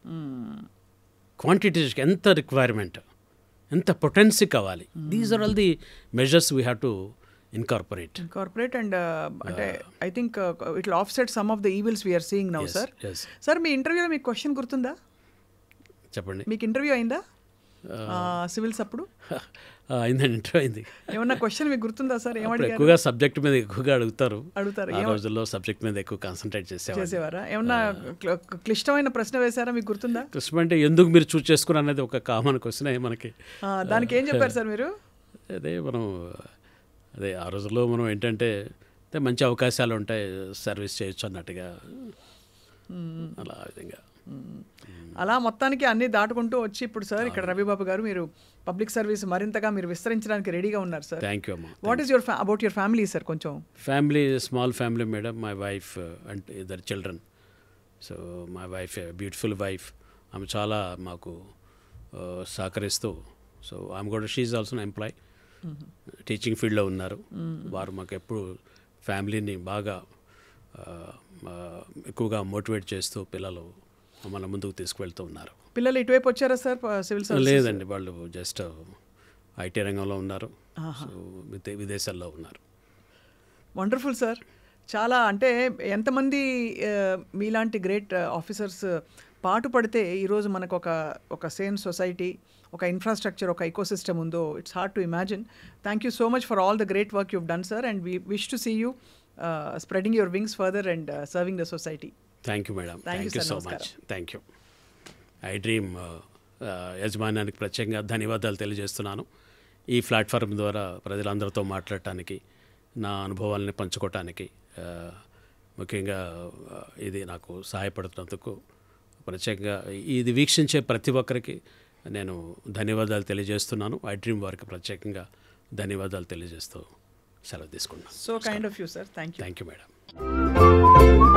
క్వాంటిటీ చెక్, ఎంత రిక్వైర్మెంట్, ఎంత పొటెన్సీ కావాలి, these are all the measures we have to incorporate and అంటే I think it will offset some of the evils we're seeing now. Sir sir మీ ఇంటర్వ్యూలో మీకు question గుర్తుందా? చెప్పండి. మీకు ఇంటర్వ్యూ అయిందా సివిల్స్ అప్పుడు? అయిందండి, ఇంటర్వ్యూ అయింది. ఏమన్నా క్వశ్చన్ మీకు గుర్తుందా సార్? ఎక్కువగా సబ్జెక్ట్ మీద ఎక్కువగా అడుగుతారు. ఆ రోజుల్లో సబ్జెక్ట్ మీద ఎక్కువ కాన్సన్ట్రేట్ చేసేవారా? ఏమన్నా క్లిష్టమైన ప్రశ్న వేశారా, మీకు గుర్తుందా? క్లిష్టం అంటే ఎందుకు మీరు చూస్ చేసుకున్నారు అనేది ఒక కామన్ క్వశ్చన్ మనకి. దానికి ఏం చెప్పారు సార్ మీరు? అదే ఆ రోజుల్లో మనం ఏంటంటే మంచి అవకాశాలు ఉంటాయి, సర్వీస్ చేయొచ్చు అన్నట్టుగా, అలా విధంగా అలా మొత్తానికి అన్నీ దాటుకుంటూ వచ్చి ఇప్పుడు సార్ ఇక్కడ రవిబాబు గారు మీరు పబ్లిక్ సర్వీస్ మరింతగా మీరు విస్తరించడానికి రెడీగా ఉన్నారు సార్. థ్యాంక్ యూ అమ్మా. What is about your family sir? కొంచెం family, small family madam, my wife and ఇద్దరు children. So my wife beautiful wife, ఆమె చాలా మాకు సహకరిస్తూ, సో ఆమె కూడా షీఈ్ ఆల్సో ఎంప్లాయ్, టీచింగ్ ఫీల్డ్లో ఉన్నారు. వారు మాకు ఎప్పుడు ఫ్యామిలీని బాగా ఎక్కువగా మోటివేట్ చేస్తూ పిల్లలు మన ముందుకు తీసుకువెళ్తూ ఉన్నారు. పిల్లలు ఇటువైపు వచ్చారా సార్ సివిల్ సర్వీస్? లేదండి, వాళ్ళు జస్ట్ ఐటీ రంగంలో ఉన్నారు, విదేశాల్లో ఉన్నారు. Wonderful sir. చాలా అంటే ఎంతమంది మీలాంటి గ్రేట్ ఆఫీసర్స్ పాటుపడితే ఈరోజు మనకు ఒక సేమ్ సొసైటీ, ఒక ఇన్ఫ్రాస్ట్రక్చర్, ఒక ఎకోసిస్టమ్ ఉందో it's hard to imagine. Thank you so much for all the great work you've done, sir, and we wish to see you spreading your wings further and serving the society. Thank you madam, Thank you, thank you sir. So నమస్కారం. Much. Thank you. I dream యజమానానికి ప్రత్యేకంగా ధన్యవాదాలు తెలియజేస్తున్నాను. ఈ platform ద్వారా ప్రజలందరితో మాట్లాడటానికి, నా అనుభవాలని పంచుకోవటానికి, ముఖ్యంగా ఇది నాకు సహాయపడుతున్నందుకు ప్రత్యేకంగా ఇది వీక్షించే ప్రతి ఒక్కరికి నేను ధన్యవాదాలు తెలియజేస్తున్నాను. ఐ డ్రీమ్ వారికి ప్రత్యేకంగా ధన్యవాదాలు తెలియజేస్తూ సెలవు తీసుకున్నాను. So kind of you sir. Thank you. Thank you madam.